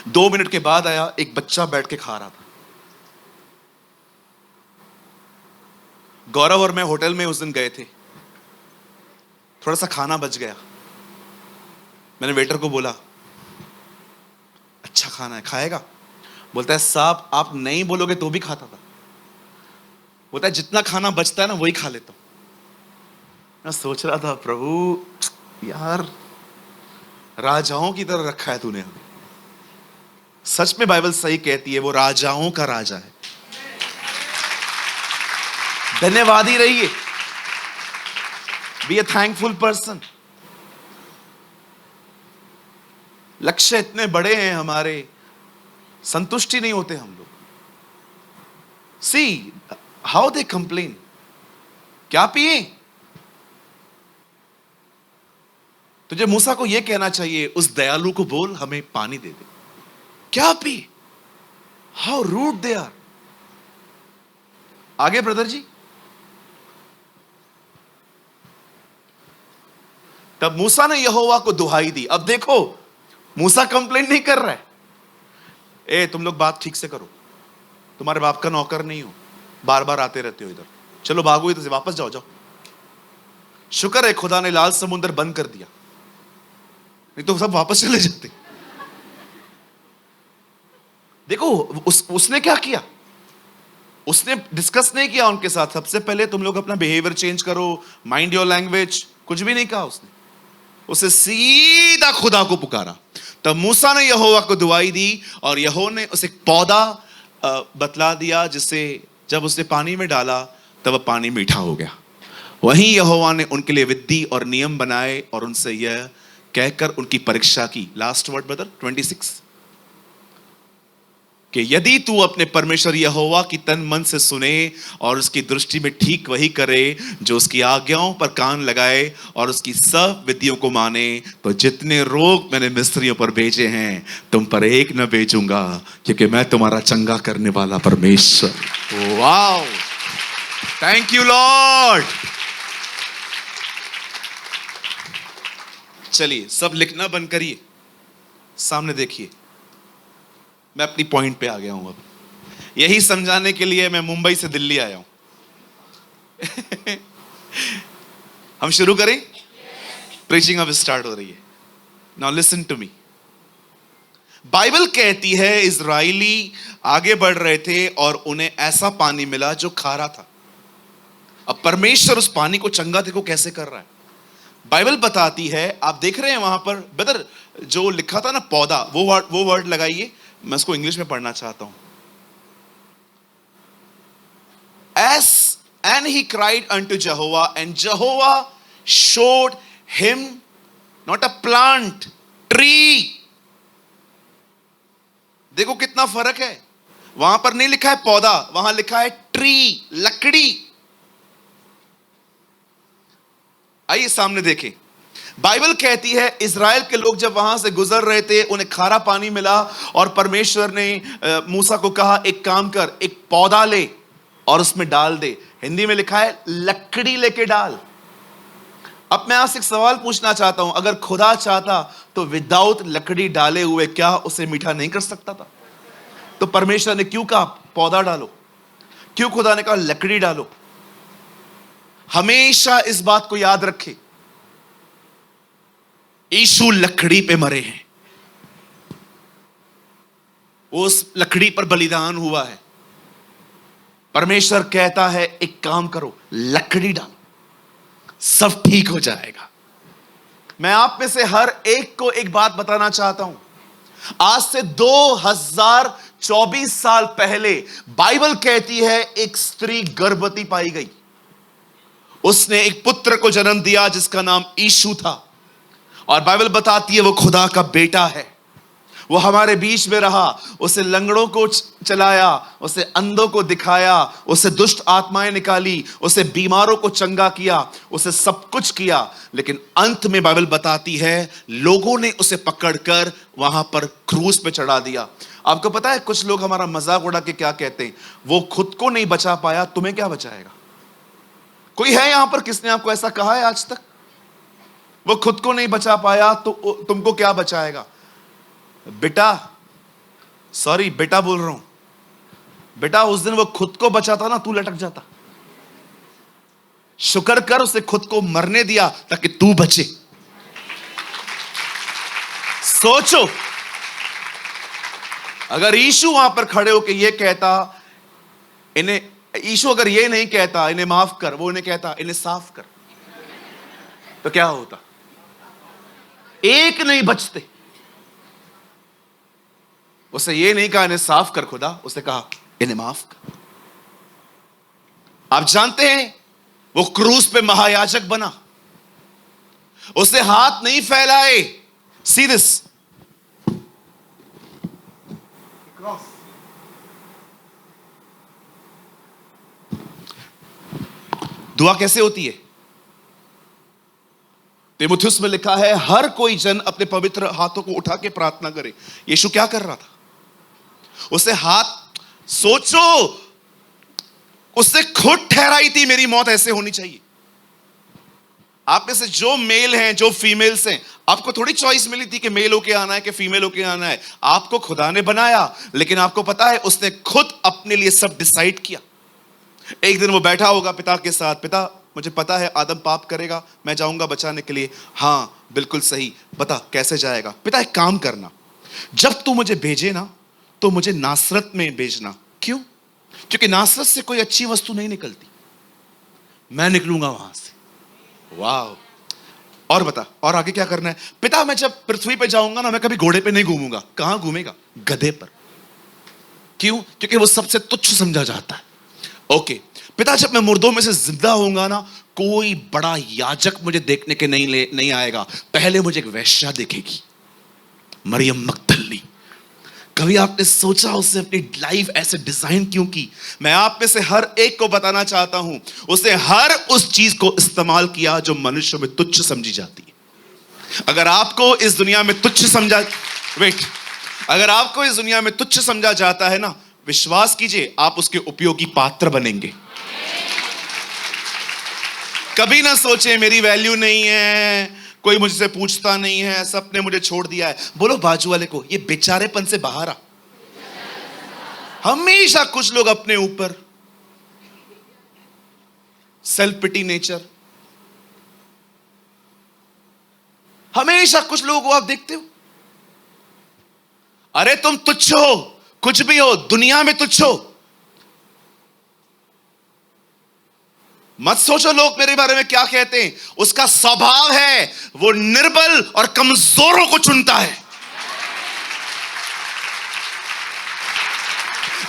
2 मिनट के बाद आया, एक बच्चा बैठ के खा रहा था। गौरव और मैं होटल में उस दिन गए थे, थोड़ा सा खाना बच गया। मैंने वेटर को बोला, अच्छा खाना है, खाएगा? बोलता है साहब आप नहीं बोलोगे तो भी खाता था। बोलता है जितना खाना बचता है ना वही खा लेता हूं। मैं सोच रहा था प्रभु यार राजाओं की तरह रखा है तूने हमें। सच में बाइबल सही कहती है वो राजाओं का राजा है। धन्यवादी रहिए, बी ए थैंकफुल पर्सन। लक्ष्य इतने बड़े हैं हमारे, संतुष्टि नहीं होते हम लोग। सी हाउ दे कंप्लेन, क्या पिए? तुझे मूसा को यह कहना चाहिए उस दयालु को बोल हमें पानी दे दे। क्या पी? How rude they are. आगे ब्रदर जी। तब मूसा ने यहोवा को दुहाई दी। अब देखो मूसा कंप्लेन नहीं कर रहा है, ए तुम लोग बात ठीक से करो, तुम्हारे बाप का नौकर नहीं हो, बार बार आते रहते हो इधर, चलो भागो इधर से, वापस जाओ जाओ। शुक्र है खुदा ने लाल समुद्र बंद कर दिया, नहीं तो सब वापस चले जाते। देखो उसने क्या किया, उसने डिस्कस नहीं किया उनके साथ, सबसे पहले तुम लोग अपना बिहेवियर चेंज करो, माइंड योर लैंग्वेज, कुछ भी नहीं कहा उसने। उसे सीधा खुदा को पुकारा। तब मूसा ने यहोवा को दुआई दी और यहोवा ने उसे एक पौधा बतला दिया, जिसे जब उसने पानी में डाला तब वह पानी मीठा हो गया। वहीं यहोवा ने उनके लिए विधि और नियम बनाए और उनसे यह कहकर उनकी परीक्षा की। लास्ट वर्ड ब्रदर 26, कि यदि तू अपने परमेश्वर यहोवा की तन मन से सुने और उसकी दृष्टि में ठीक वही करे जो उसकी आज्ञाओं पर कान लगाए और उसकी सब विधियों को माने, तो जितने रोग मैंने मिस्रियों पर भेजे हैं तुम पर एक न भेजूंगा, क्योंकि मैं तुम्हारा चंगा करने वाला परमेश्वर। Wow, thank you Lord. चलिए सब लिखना बंद करिए, सामने देखिए। मैं अपनी पॉइंट पे आ गया हूं। अब यही समझाने के लिए मैं मुंबई से दिल्ली आया हूं। हम शुरू करें? प्रीचिंग अब स्टार्ट हो रही है। Now listen to me. Bible कहती है इजराइली आगे बढ़ रहे थे और उन्हें ऐसा पानी मिला जो खारा था। अब परमेश्वर उस पानी को चंगा देखो कैसे कर रहा है। बाइबल बताती है, आप देख रहे हैं वहां पर ब्रदर जो लिखा था ना पौधा, वो वर्ड लगाइए, मैं उसको इंग्लिश में पढ़ना चाहता हूं। And he cried unto Jehovah, and Jehovah showed him not a plant, tree. देखो कितना फर्क है, वहां पर नहीं लिखा है पौधा, वहां लिखा है ट्री, लकड़ी। आइए सामने देखें। बाइबल कहती है इजराइल के लोग जब वहां से गुजर रहे थे उन्हें खारा पानी मिला और परमेश्वर ने मूसा को कहा एक काम कर, एक पौधा ले और उसमें डाल दे। हिंदी में लिखा है लकड़ी लेके डाल। अब मैं आपसे एक सवाल पूछना चाहता हूं, अगर खुदा चाहता तो विदाउट लकड़ी डाले हुए क्या उसे मीठा नहीं कर सकता था? तो परमेश्वर ने क्यों कहा पौधा डालो? क्यों खुदा ने कहा लकड़ी डालो? हमेशा इस बात को याद रखें, यीशु लकड़ी पे मरे हैं, उस लकड़ी पर बलिदान हुआ है। परमेश्वर कहता है एक काम करो, लकड़ी डालो, सब ठीक हो जाएगा। मैं आप में से हर एक को एक बात बताना चाहता हूं। आज से 2024 साल पहले बाइबल कहती है एक स्त्री गर्भवती पाई गई, उसने एक पुत्र को जन्म दिया जिसका नाम यीशु था। और बाइबल बताती है वो खुदा का बेटा है। वो हमारे बीच में रहा, उसे लंगड़ों को चलाया, उसे अंधों को दिखाया, उसे दुष्ट आत्माएं निकाली, उसे बीमारों को चंगा किया, उसे सब कुछ किया। लेकिन अंत में बाइबल बताती है लोगों ने उसे पकड़कर वहां पर क्रूस पे चढ़ा दिया। आपको पता है कुछ लोग हमारा मजाक उड़ा के क्या कहते हैं, वो खुद को नहीं बचा पाया, तुम्हें क्या बचाएगा? कोई है यहां पर किसने आपको ऐसा कहा है आज तक? वो खुद को नहीं बचा पाया तो तुमको क्या बचाएगा? बेटा, सॉरी बेटा बोल रहा हूं, बेटा उस दिन वो खुद को बचाता ना, तू लटक जाता। शुक्र कर उसे खुद को मरने दिया ताकि तू बचे। सोचो, अगर यीशु वहां पर खड़े होकर ये कहता, इन्हें, यीशु अगर ये नहीं कहता इन्हें माफ कर, वो इन्हें कहता इन्हें साफ कर, तो क्या होता? एक नहीं बचते। उसे ये नहीं कहा इन्हें साफ कर खुदा, उसे कहा इन्हें माफ कर। आप जानते हैं वो क्रूस पे महायाजक बना, उसे हाथ नहीं फैलाए। सी दिस, दुआ कैसे होती है? तीमुथियुस में लिखा है हर कोई जन अपने पवित्र हाथों को उठा के प्रार्थना करे। यीशु क्या कर रहा था? उसे हाथ, सोचो, उसने खुद ठहराई थी मेरी मौत ऐसे होनी चाहिए। आप में से जो मेल हैं, जो फीमेल्स हैं, आपको थोड़ी चॉइस मिली थी कि मेल होके आना है कि फीमेल होके आना है। आपको खुदा ने बनाया, लेकिन आपको पता है उसने खुद अपने लिए सब डिसाइड किया। एक दिन वो बैठा होगा पिता के साथ, पिता मुझे पता है आदम पाप करेगा, मैं जाऊंगा बचाने के लिए। हाँ बिल्कुल सही, बता कैसे जाएगा? पिता एक काम करना, जब तू मुझे भेजे ना तो मुझे नासरत में भेजना। क्यों? क्योंकि नासरत से कोई अच्छी वस्तु नहीं निकलती, मैं निकलूंगा वहां से। वाह! और बता, और आगे क्या करना है? पिता मैं जब पृथ्वी पे जाऊंगा ना, मैं कभी घोड़े पे नहीं घूमूंगा। कहां घूमेगा? गधे पर। क्यों? क्योंकि वो सबसे तुच्छ समझा जाता है। ओके पिता, जब मैं मुर्दों में से जिंदा होऊंगा ना, कोई बड़ा याजक मुझे देखने के नहीं आएगा, पहले मुझे एक वेश्या देखेगी, मरियम मगदली। कभी आपने सोचा उससे अपनी लाइफ ऐसे डिजाइन क्यों की? मैं आप में से हर एक को बताना चाहता हूं, उसने हर उस चीज को इस्तेमाल किया जो मनुष्य में तुच्छ समझी जाती है। अगर आपको इस दुनिया में तुच्छ समझा, अगर आपको इस दुनिया में तुच्छ समझा जाता है ना, विश्वास कीजिए आप उसके उपयोगी पात्र बनेंगे। कभी ना सोचे मेरी वैल्यू नहीं है, कोई मुझसे पूछता नहीं है, सबने मुझे छोड़ दिया है। बोलो बाजू वाले को, ये बेचारेपन से बाहर आ। हमेशा कुछ लोग अपने ऊपर, सेल्फ पिटी नेचर, हमेशा कुछ लोगों को आप देखते हो, अरे तुम तुच्छ हो, कुछ भी हो, दुनिया में तुच्छ हो। मत सोचो लोग मेरे बारे में क्या कहते हैं। उसका स्वभाव है वो निर्बल और कमजोरों को चुनता है।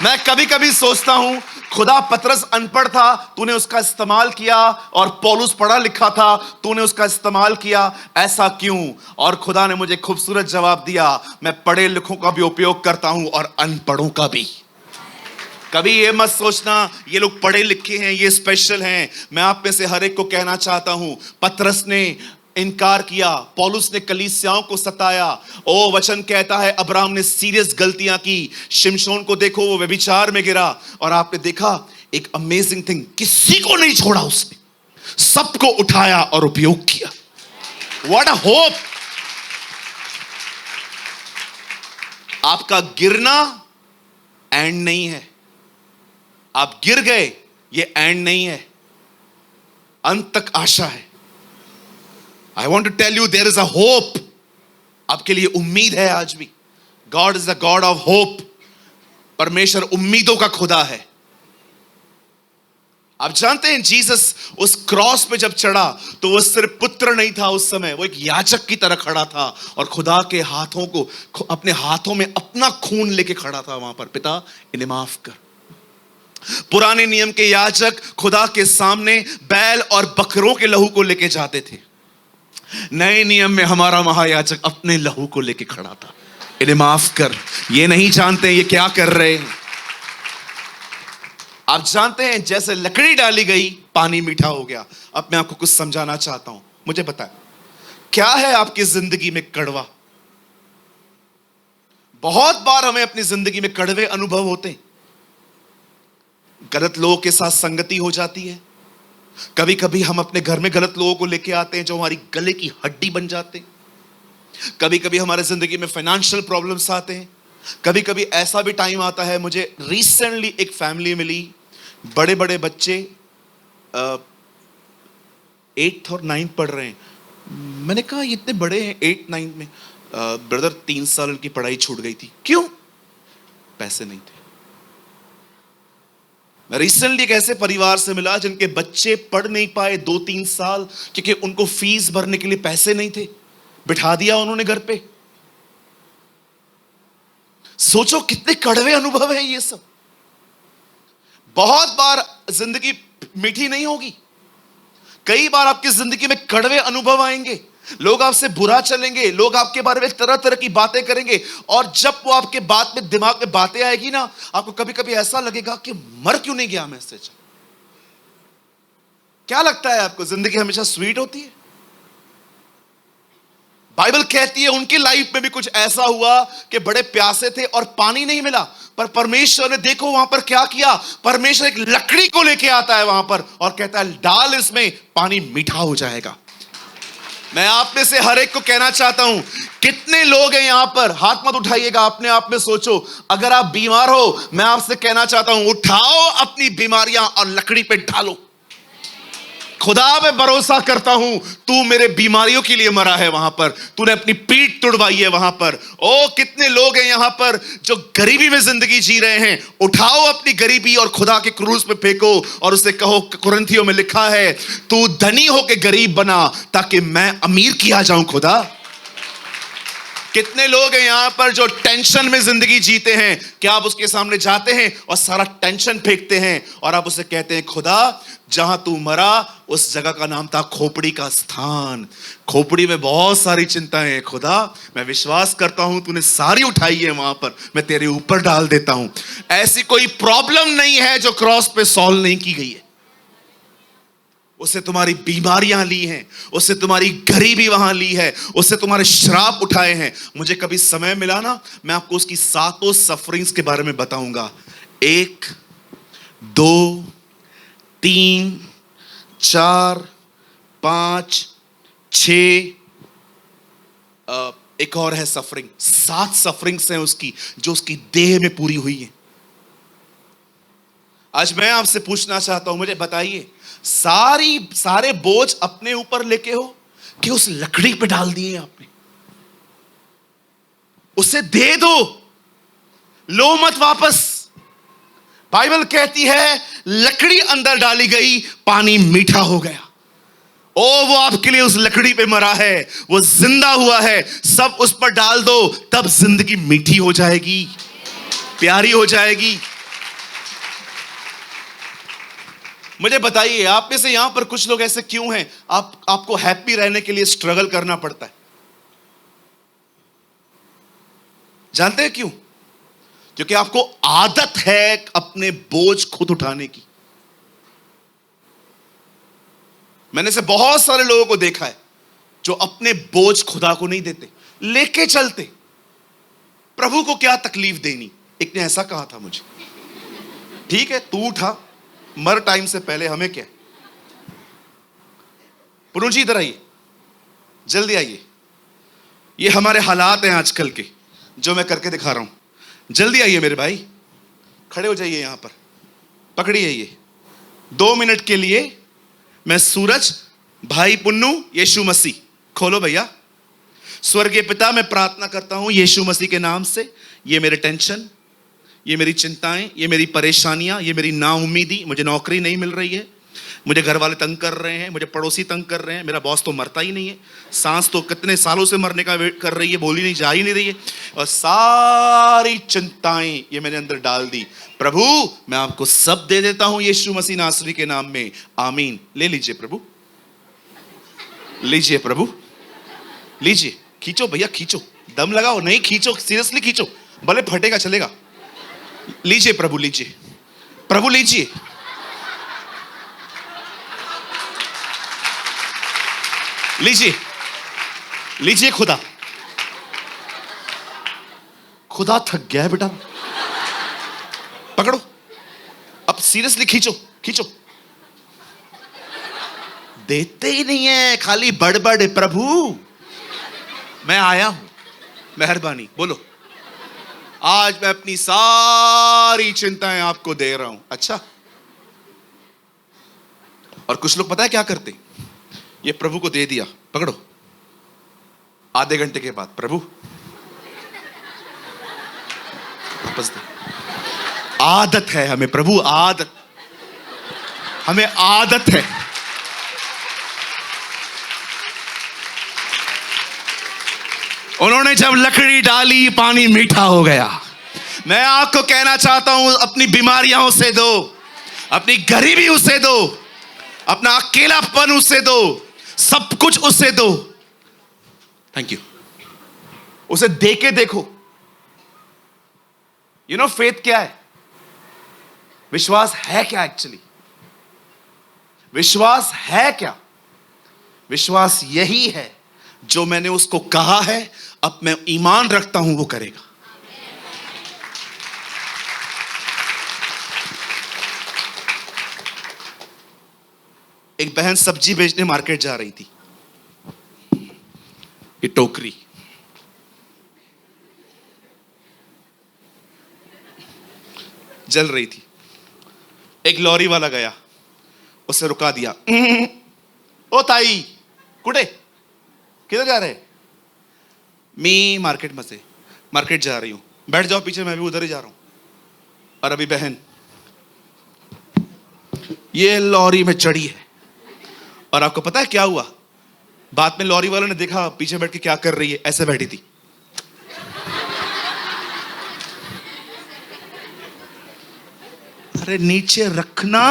मैं कभी कभी सोचता हूं, खुदा पतरस अनपढ़ था, तूने उसका इस्तेमाल किया, और पौलुस पढ़ा लिखा था, तूने उसका इस्तेमाल किया। ऐसा क्यों? और खुदा ने मुझे खूबसूरत जवाब दिया, मैं पढ़े लिखों का भी उपयोग करता हूं और अनपढ़ों का भी। कभी ये मत सोचना ये लोग पढ़े लिखे हैं, ये स्पेशल हैं। मैं आप में से हर एक को कहना चाहता हूं, पतरस ने इनकार किया, पौलुस ने कलीसियाओं को सताया। ओ वचन कहता है अब्राहम ने सीरियस गलतियां की। शिमशोन को देखो, वो व्यभिचार में गिरा, और आपने देखा एक अमेजिंग थिंग, किसी को नहीं छोड़ा उसने, सबको उठाया और उपयोग किया। What a hope! आपका गिरना एंड नहीं है, आप गिर गए, ये एंड नहीं है, अंत तक आशा है। I want to tell you there is a hope. आपके लिए उम्मीद है आज भी। God is the God of hope. परमेश्वर उम्मीदों का खुदा है। आप जानते हैं जीसस उस क्रॉस पे जब चढ़ा तो वो सिर्फ पुत्र नहीं था, उस समय वो एक याजक की तरह खड़ा था, और खुदा के हाथों को अपने हाथों में अपना खून लेके खड़ा था वहां पर। पिता इन्हें माफ कर। पुराने नियम के याजक खुदा के सामने बैल और बकरों के लहू को लेके जाते थे। नए नियम में हमारा महायाजक अपने लहू को लेके खड़ा था। इन्हें माफ कर। ये नहीं जानते ये क्या कर रहे हैं। आप जानते हैं जैसे लकड़ी डाली गई पानी मीठा हो गया। अब मैं आपको कुछ समझाना चाहता हूं। मुझे बताएं क्या है आपकी जिंदगी में कड़वा? बहुत बार हमें अपनी जिंदगी में कड़वे अनुभव होते हैं। गलत लोगों के साथ संगति हो जाती है, कभी कभी हम अपने घर में गलत लोगों को लेके आते हैं जो हमारी गले की हड्डी बन जाते हैं। कभी कभी हमारे जिंदगी में फाइनेंशियल प्रॉब्लम्स आते हैं। कभी कभी ऐसा भी टाइम आता है, मुझे रिसेंटली एक फैमिली मिली, बड़े बड़े बच्चे 8th और 9th पढ़ रहे हैं। मैंने कहा ये इतने बड़े हैं 8th 9th में। ब्रदर 3 साल उनकी पढ़ाई छूट गई थी। क्यों? पैसे नहीं थे। मैं रिसेंटली एक ऐसे परिवार से मिला जिनके बच्चे पढ़ नहीं पाए 2-3 साल क्योंकि उनको फीस भरने के लिए पैसे नहीं थे। बिठा दिया उन्होंने घर पे। सोचो कितने कड़वे अनुभव हैं ये सब। बहुत बार जिंदगी मीठी नहीं होगी। कई बार आपकी जिंदगी में कड़वे अनुभव आएंगे। लोग आपसे बुरा चलेंगे, लोग आपके बारे में तरह तरह की बातें करेंगे, और जब वो आपके बात में दिमाग में बातें आएगी ना, आपको कभी कभी ऐसा लगेगा कि मर क्यों नहीं गया मैं इससे। क्या लगता है आपको, जिंदगी हमेशा स्वीट होती है? बाइबल कहती है उनकी लाइफ में भी कुछ ऐसा हुआ कि बड़े प्यासे थे और पानी नहीं मिला, पर परमेश्वर ने देखो वहां पर क्या किया। परमेश्वर एक लकड़ी को लेके आता है वहां पर और कहता है डाल इसमें, पानी मीठा हो जाएगा। मैं आप में से हर एक को कहना चाहता हूं, कितने लोग हैं यहां पर, हाथ मत उठाइएगा, अपने आप में सोचो। अगर आप बीमार हो, मैं आपसे कहना चाहता हूं, उठाओ अपनी बीमारियां और लकड़ी पे डालो। खुदा पे भरोसा करता हूं, तू मेरे बीमारियों के लिए मरा है वहां पर, तूने अपनी पीठ तुड़वाई है वहां पर। ओ कितने लोग हैं यहां पर जो गरीबी में जिंदगी जी रहे हैं। उठाओ अपनी गरीबी और खुदा के क्रूस पे फेंको और उसे कहो, कुरिन्थियों में लिखा है, तू धनी होके गरीब बना ताकि मैं अमीर किया जाऊं खुदा। कितने लोग हैं यहां पर जो टेंशन में जिंदगी जीते हैं। क्या आप उसके सामने जाते हैं और सारा टेंशन फेंकते हैं और आप उसे कहते हैं, खुदा जहां तू मरा उस जगह का नाम था खोपड़ी का स्थान। खोपड़ी में बहुत सारी चिंताएं हैं खुदा, मैं विश्वास करता हूं तूने सारी उठाई है वहां पर, मैं तेरे ऊपर डाल देता हूं। ऐसी कोई प्रॉब्लम नहीं है जो क्रॉस पे सॉल्व नहीं की गई है। उससे तुम्हारी बीमारियां ली हैं, उससे तुम्हारी गरीबी वहां ली है, उससे तुम्हारे श्राप उठाए हैं। मुझे कभी समय मिला ना, मैं आपको उसकी 7 सफरिंग्स के बारे में बताऊंगा। 1, 2, 3, 4, 5, 6, एक और है सफरिंग। 7 सफरिंग्स हैं उसकी जो उसकी देह में पूरी हुई है। आज मैं आपसे पूछना चाहता हूं, मुझे बताइए, सारे बोझ अपने ऊपर लेके हो कि उस लकड़ी पे डाल दिए आपने? उसे दे दो, लो मत वापस। बाइबल कहती है लकड़ी अंदर डाली गई, पानी मीठा हो गया। ओ वो आपके लिए उस लकड़ी पे मरा है, वो जिंदा हुआ है, सब उस पर डाल दो, तब जिंदगी मीठी हो जाएगी, प्यारी हो जाएगी। मुझे बताइए, आप में से यहां पर कुछ लोग ऐसे क्यों हैं, आपको हैप्पी रहने के लिए स्ट्रगल करना पड़ता है? जानते हैं क्यों? क्योंकि आपको आदत है अपने बोझ खुद उठाने की। मैंने से बहुत सारे लोगों को देखा है जो अपने बोझ खुदा को नहीं देते, लेके चलते। प्रभु को क्या तकलीफ देनी। एक ने ऐसा कहा था मुझे, ठीक है तू उठा, मर टाइम से पहले, हमें क्या। पुनू जी इधर आइए, जल्दी आइए। ये हमारे हालात हैं आजकल के जो मैं करके दिखा रहा हूं। जल्दी आइए मेरे भाई, खड़े हो जाइए यहां पर, पकड़िए ये 2 मिनट के लिए। मैं सूरज, भाई पुन्नू, यीशु मसीह, खोलो भैया। स्वर्गीय पिता, मैं प्रार्थना करता हूं यीशु मसीह के नाम से, ये मेरे टेंशन, ये मेरी चिंताएं, ये मेरी परेशानियां, ये मेरी नाउम्मीदी, मुझे नौकरी नहीं मिल रही है, मुझे घर वाले तंग कर रहे हैं, मुझे पड़ोसी तंग कर रहे हैं, मेरा बॉस तो मरता ही नहीं है, सांस तो कितने सालों से मरने का वेट कर रही है, बोली नहीं, जा ही नहीं रही है, और सारी चिंताएं ये मैंने अंदर डाल दी। प्रभु मैं आपको सब दे देता हूं यीशु मसीह नासरी के नाम में, आमीन। ले लीजिए प्रभु, लीजिए प्रभु, लीजिए। खींचो भैया, खींचो, दम लगाओ, नहीं खींचो, सीरियसली खींचो, भले फटेगा चलेगा। लीजिए प्रभु, लीजिए प्रभु, लीजिए। लीजिए, लीजिए। खुदा, खुदा थक गया है बेटा, पकड़ो अब, सीरियसली खींचो, खींचो। देते ही नहीं है, खाली बड़बड़। प्रभु मैं आया हूं, मेहरबानी बोलो। आज मैं अपनी सारी चिंताएं आपको दे रहा हूं। अच्छा, और कुछ लोग पता है क्या करते, ये प्रभु को दे दिया, पकड़ो, आधे घंटे के बाद प्रभु वापस दे। आदत है हमें प्रभु, आदत, हमें आदत है। उन्होंने जब लकड़ी डाली, पानी मीठा हो गया। मैं आपको कहना चाहता हूं, अपनी बीमारियां उसे दो, अपनी गरीबी उसे दो, अपना अकेलापन उसे दो, सब कुछ उसे दो। Thank you. उसे दे के देखो। यू नो फेथ क्या है? विश्वास है क्या? एक्चुअली विश्वास है क्या? विश्वास यही है, जो मैंने उसको कहा है, अब मैं ईमान रखता हूं वो करेगा। एक बहन सब्जी बेचने मार्केट जा रही थी। ये टोकरी, जल रही थी। एक लॉरी वाला गया, उसे रुका दिया। ओ ताई, कुठे, किधर जा रहे? मी मार्केट में से, मार्केट जा रही हूं। बैठ जाओ पीछे, मैं भी उधर ही जा रहा हूं। और अभी बहन ये लॉरी में चढ़ी है, और आपको पता है क्या हुआ? बाद में लॉरी वालों ने देखा पीछे बैठ के क्या कर रही है, ऐसे बैठी थी। अरे नीचे रखना,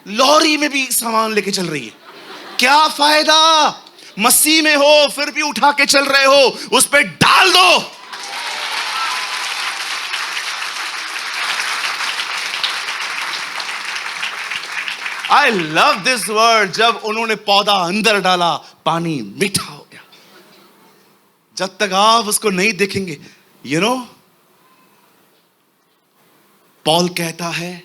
लॉरी में भी सामान लेके चल रही है, क्या फायदा? मसीह में हो फिर भी उठा के चल रहे हो, उस पे डाल दो। I love this word. जब उन्होंने पौधा अंदर डाला, पानी मीठा हो गया। जब तक आप उसको नहीं देखेंगे, यू नो, पॉल कहता है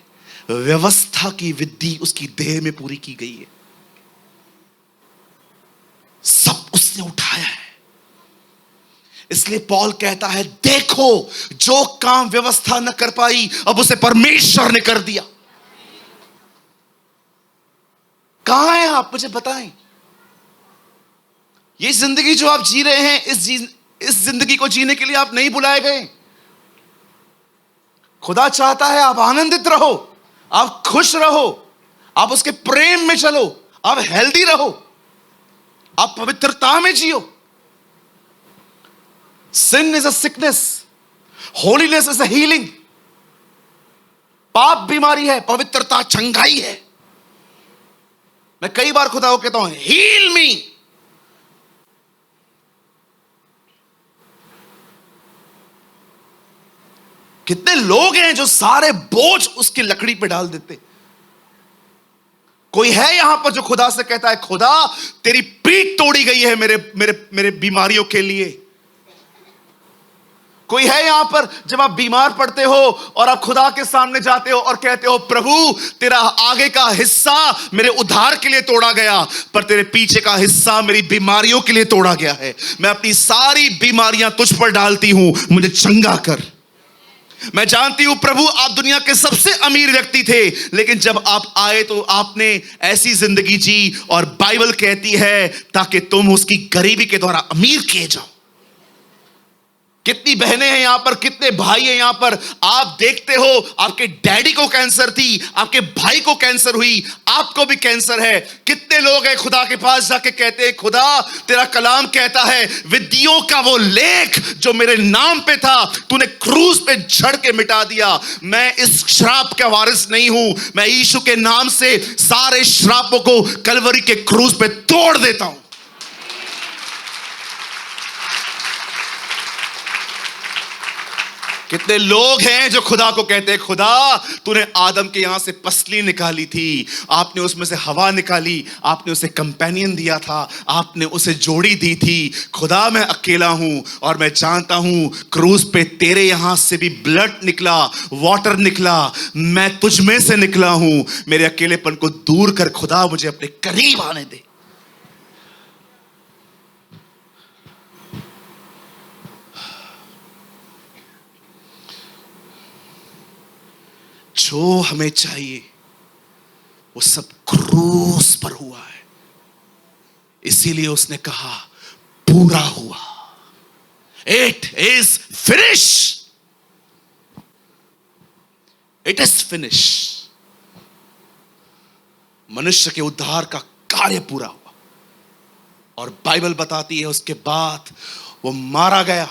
व्यवस्था की विधि उसकी देह में पूरी की गई है, सब उसने उठाया है। इसलिए पॉल कहता है, देखो जो काम व्यवस्था न कर पाई, अब उसे परमेश्वर ने कर दिया। कहां हैं आप, मुझे बताएं। ये जिंदगी जो आप जी रहे हैं, इस जिंदगी को जीने के लिए आप नहीं बुलाए गए। खुदा चाहता है आप आनंदित रहो, आप खुश रहो, आप उसके प्रेम में चलो, आप हेल्दी रहो, आप पवित्रता में जियो। Sin is a sickness, holiness is a healing. पाप बीमारी है, पवित्रता चंगाई है। मैं कई बार खुदा को कहता हूं, हील मी। कितने लोग हैं जो सारे बोझ उसकी लकड़ी पे डाल देते। कोई है यहां पर जो खुदा से कहता है, खुदा तेरी पीठ तोड़ी गई है मेरे मेरे मेरे बीमारियों के लिए। कोई है यहां पर, जब आप बीमार पड़ते हो और आप खुदा के सामने जाते हो और कहते हो, प्रभु तेरा आगे का हिस्सा मेरे उद्धार के लिए तोड़ा गया, पर तेरे पीछे का हिस्सा मेरी बीमारियों के लिए तोड़ा गया है। मैं अपनी सारी बीमारियां तुझ पर डालती हूं, मुझे चंगा कर। मैं जानती हूं प्रभु आप दुनिया के सबसे अमीर व्यक्ति थे, लेकिन जब आप आए तो आपने ऐसी जिंदगी जी, और बाइबल कहती है ताकि तुम उसकी गरीबी के द्वारा अमीर किए जाओ। कितनी बहनें हैं यहां पर, कितने भाई हैं यहां पर। आप देखते हो आपके डैडी को कैंसर थी, आपके भाई को कैंसर हुई, आपको भी कैंसर है। कितने लोग हैं खुदा के पास जाके कहते हैं, खुदा तेरा कलाम कहता है विधियों का वो लेख जो मेरे नाम पे था, तूने क्रूस पे झड़ के मिटा दिया। मैं इस श्राप का वारिस नहीं हूं। मैं यीशु के नाम से सारे श्रापों को कलवरी के क्रूस पे तोड़ देता हूं। कितने लोग हैं जो खुदा को कहते हैं, खुदा तूने आदम के यहां से पसली निकाली थी, आपने उसमें से हवा निकाली, आपने उसे कंपेनियन दिया था, आपने उसे जोड़ी दी थी। खुदा मैं अकेला हूं और मैं जानता हूं क्रूस पे तेरे यहां से भी ब्लड निकला, वाटर निकला, मैं तुझ में से निकला हूं। मेरे अकेलेपन को दूर कर खुदा, मुझे अपने करीब आने दे। जो हमें चाहिए वो सब क्रूस पर हुआ है, इसीलिए उसने कहा पूरा हुआ। It is finish, it is finish. मनुष्य के उद्धार का कार्य पूरा हुआ। और बाइबल बताती है उसके बाद वो मारा गया,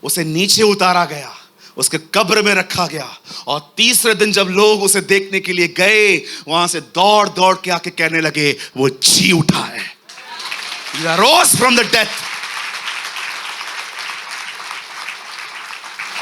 उसे नीचे उतारा गया, उसके कब्र में रखा गया, और तीसरे दिन जब लोग उसे देखने के लिए गए, वहां से दौड़ दौड़ के आके कहने लगे वो जी उठा है, he arose from the death।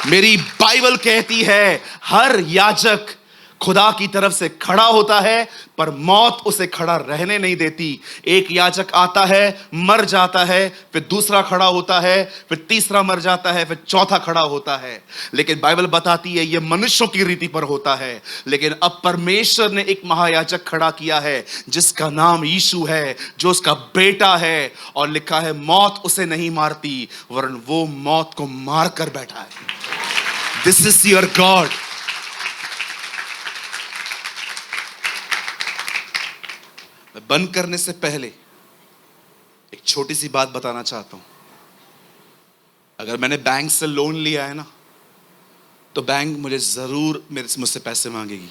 मेरी बाइबल कहती है हर याजक खुदा की तरफ से खड़ा होता है, पर मौत उसे खड़ा रहने नहीं देती। एक याजक आता है, मर जाता है, फिर दूसरा खड़ा होता है, फिर तीसरा मर जाता है, फिर चौथा खड़ा होता है। लेकिन बाइबल बताती है यह मनुष्यों की रीति पर होता है, लेकिन अब परमेश्वर ने एक महायाजक खड़ा किया है जिसका नाम यीशु है, जो उसका बेटा है, और लिखा है मौत उसे नहीं मारती, वरन वो मौत को मार कर बैठा है। This is your God. बंद करने से पहले एक छोटी सी बात बताना चाहता हूं। अगर मैंने बैंक से लोन लिया है ना, तो बैंक मुझे जरूर मुझसे पैसे मांगेगी,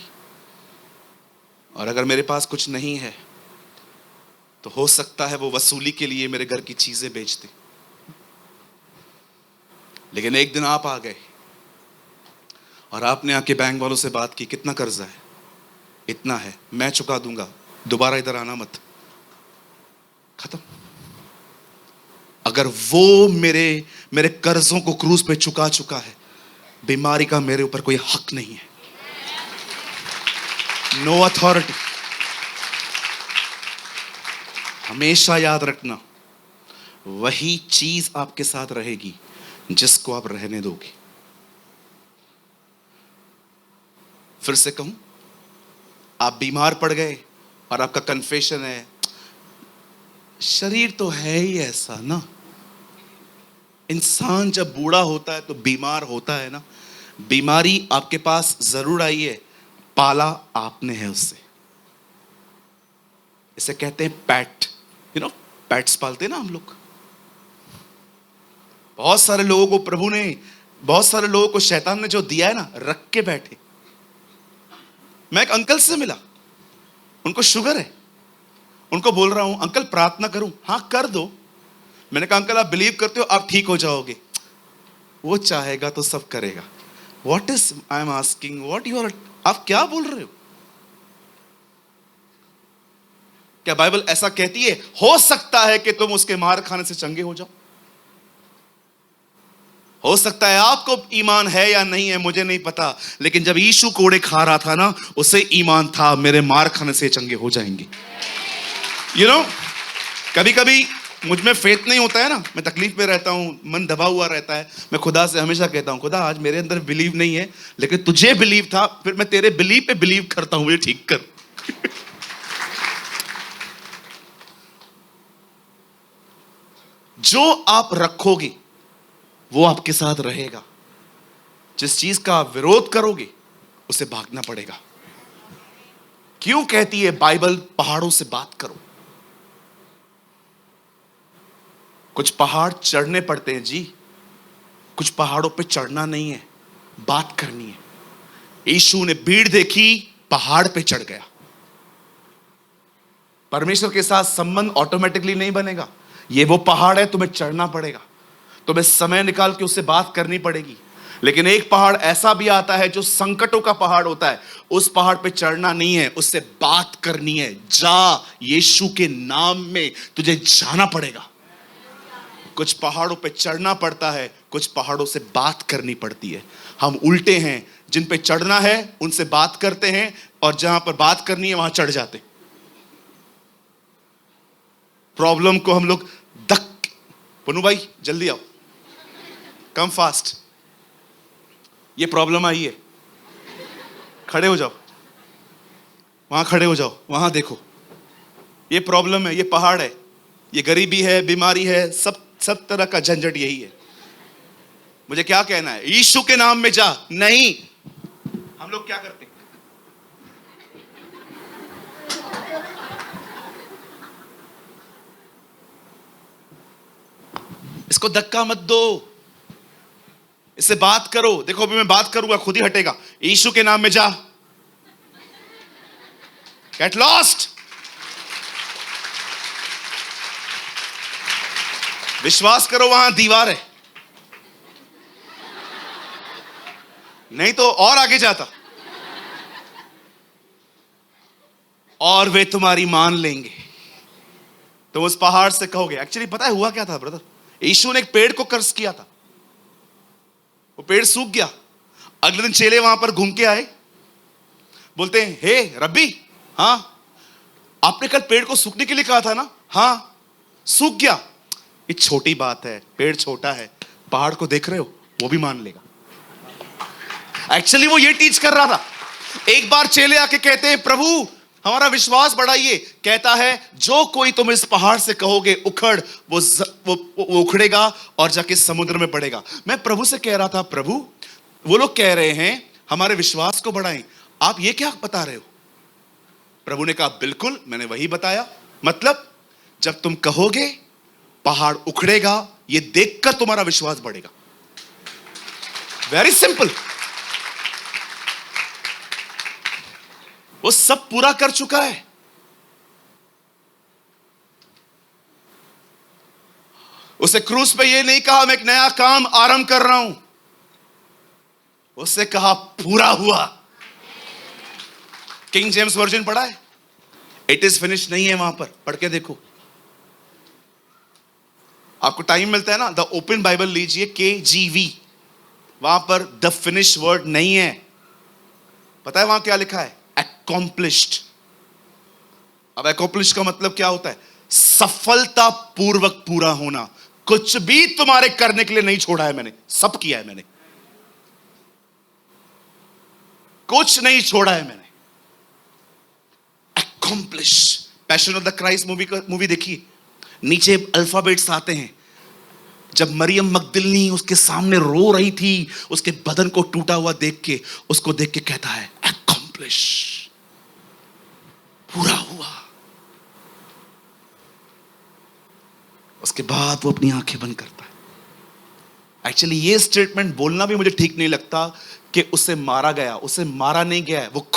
और अगर मेरे पास कुछ नहीं है तो हो सकता है वो वसूली के लिए मेरे घर की चीजें बेच दे। लेकिन एक दिन आप आ गए और आपने आके बैंक वालों से बात की, कितना कर्जा है? इतना है, मैं चुका दूंगा, दोबारा इधर आना मत। खत्म। अगर वो मेरे कर्जों को क्रूस पे चुका चुका है, बीमारी का मेरे ऊपर कोई हक नहीं है। No authority. हमेशा याद रखना, वही चीज आपके साथ रहेगी जिसको आप रहने दोगे। फिर से कहूं, आप बीमार पड़ गए और आपका कन्फेशन है, शरीर तो है ही ऐसा ना, इंसान जब बूढ़ा होता है तो बीमार होता है ना। बीमारी आपके पास जरूर आई है, पाला आपने है उससे। इसे कहते हैं पैट, पैट्स पालते हैं ना हम लोग। बहुत सारे लोगों को प्रभु ने, बहुत सारे लोगों को शैतान ने जो दिया है ना, रख के बैठे। मैं एक अंकल से मिला, उनको शुगर है, उनको बोल रहा हूं अंकल प्रार्थना करूं? हाँ कर दो। मैंने कहा अंकल आप बिलीव करते हो आप ठीक हो जाओगे? वो चाहेगा तो सब करेगा। What is, I am asking what you are, आप क्या बोल रहे हो? क्या बाइबल ऐसा कहती है हो सकता है कि तुम उसके मार खाने से चंगे हो जाओ? हो सकता है, आपको ईमान है या नहीं है मुझे नहीं पता, लेकिन जब यीशु कोड़े खा रहा था ना, उसे ईमान था मेरे मार खाने से चंगे हो जाएंगे। कभी कभी मुझ में फेथ नहीं होता है ना, मैं तकलीफ में रहता हूं, मन दबा हुआ रहता है, मैं खुदा से हमेशा कहता हूं खुदा आज मेरे अंदर बिलीव नहीं है, लेकिन तुझे बिलीव था, फिर मैं तेरे बिलीव पे बिलीव करता हूं, मुझे ठीक कर। जो आप रखोगे वो आपके साथ रहेगा। जिस चीज का आप विरोध करोगे उसे भागना पड़ेगा। क्यों कहती है बाइबल पहाड़ों से बात करो? कुछ पहाड़ चढ़ने पड़ते हैं जी, कुछ पहाड़ों पे चढ़ना नहीं है, बात करनी है। यीशु ने भीड़ देखी, पहाड़ पे चढ़ गया। परमेश्वर के साथ संबंध ऑटोमेटिकली नहीं बनेगा। ये वो पहाड़ है, तुम्हें चढ़ना पड़ेगा, तुम्हें समय निकाल के उससे बात करनी पड़ेगी। लेकिन एक पहाड़ ऐसा भी आता है जो संकटों का पहाड़ होता है, उस पहाड़ पे चढ़ना नहीं है, उससे बात करनी है। जा, यीशु के नाम में तुझे जाना पड़ेगा। कुछ पहाड़ों पे चढ़ना पड़ता है, कुछ पहाड़ों से बात करनी पड़ती है। हम उल्टे हैं, जिन पे चढ़ना है उनसे बात करते हैं, और जहां पर बात करनी है वहां चढ़ जाते हैं। प्रॉब्लम को हम लोग पन्नू भाई जल्दी आओ, कम फास्ट, ये प्रॉब्लम आई है, खड़े हो जाओ, वहां खड़े हो जाओ, वहां देखो, ये प्रॉब्लम है, ये पहाड़ है, ये गरीबी है, बीमारी है, सब तरह का झंझट यही है। मुझे क्या कहना है? यीशु के नाम में जा। नहीं, हम लोग क्या करते हैं? इसको धक्का मत दो, इससे बात करो। देखो अभी मैं बात करूंगा, खुद ही हटेगा। यीशु के नाम में जा, गेट लॉस्ट। विश्वास करो वहां दीवार है, नहीं तो और आगे जाता, और वे तुम्हारी मान लेंगे। तुम उस पहाड़ से कहोगे। एक्चुअली पता है हुआ क्या था ब्रदर? यीशु ने एक पेड़ को कर्ज किया था, वो पेड़ सूख गया। अगले दिन चेले वहां पर घूम के आए, बोलते हैं, हे रब्बी, हाँ आपने कल पेड़ को सूखने के लिए कहा था ना? हाँ, सूख गया। ये छोटी बात है, पेड़ छोटा है, पहाड़ को देख रहे हो, वो भी मान लेगा। एक्चुअली वो ये टीच कर रहा था। एक बार चेले आके कहते हैं, प्रभु हमारा विश्वास बढ़ाइए। कहता है, जो कोई तुम इस पहाड़ से कहोगे उखड़, वो उखड़ेगा और जाके समुद्र में पड़ेगा। मैं प्रभु से कह रहा था, प्रभु वो लोग कह रहे हैं हमारे विश्वास को बढ़ाएं, आप ये क्या बता रहे हो? प्रभु ने कहा, बिल्कुल मैंने वही बताया। मतलब जब तुम कहोगे पहाड़ उखड़ेगा, ये देखकर तुम्हारा विश्वास बढ़ेगा। Very simple. वो सब पूरा कर चुका है। उसे क्रूस पे ये नहीं कहा मैं एक नया काम आरंभ कर रहा हूं, उससे कहा पूरा हुआ। किंग जेम्स वर्जन पढ़ा है? इट इज फिनिश नहीं है वहां पर, पढ़ के देखो। आपको टाइम मिलता है ना, द ओपन बाइबल लीजिए, KGV, वहां पर द फिनिश वर्ड नहीं है। पता है वहां क्या लिखा है? accomplished। अब accomplished का मतलब क्या होता है? सफलता पूर्वक पूरा होना। कुछ भी तुम्हारे करने के लिए नहीं छोड़ा है मैंने, सब किया है मैंने, कुछ नहीं छोड़ा है मैंने। accomplish। Passion of the Christ movie देखिए, नीचे अल्फाबेट्स आते हैं। जब मरियम मगदलिनी उसके सामने रो रही थी, उसके बदन को टूटा हुआ देख के, उसको देख के कहता है accomplish, पूरा हुआ। उसके बाद वो अपनी आंखें बंद करता है। एक्चुअली ये स्टेटमेंट बोलना भी मुझे ठीक नहीं लगता कि उसे मारा गया। उसे मारा नहीं गया है, वो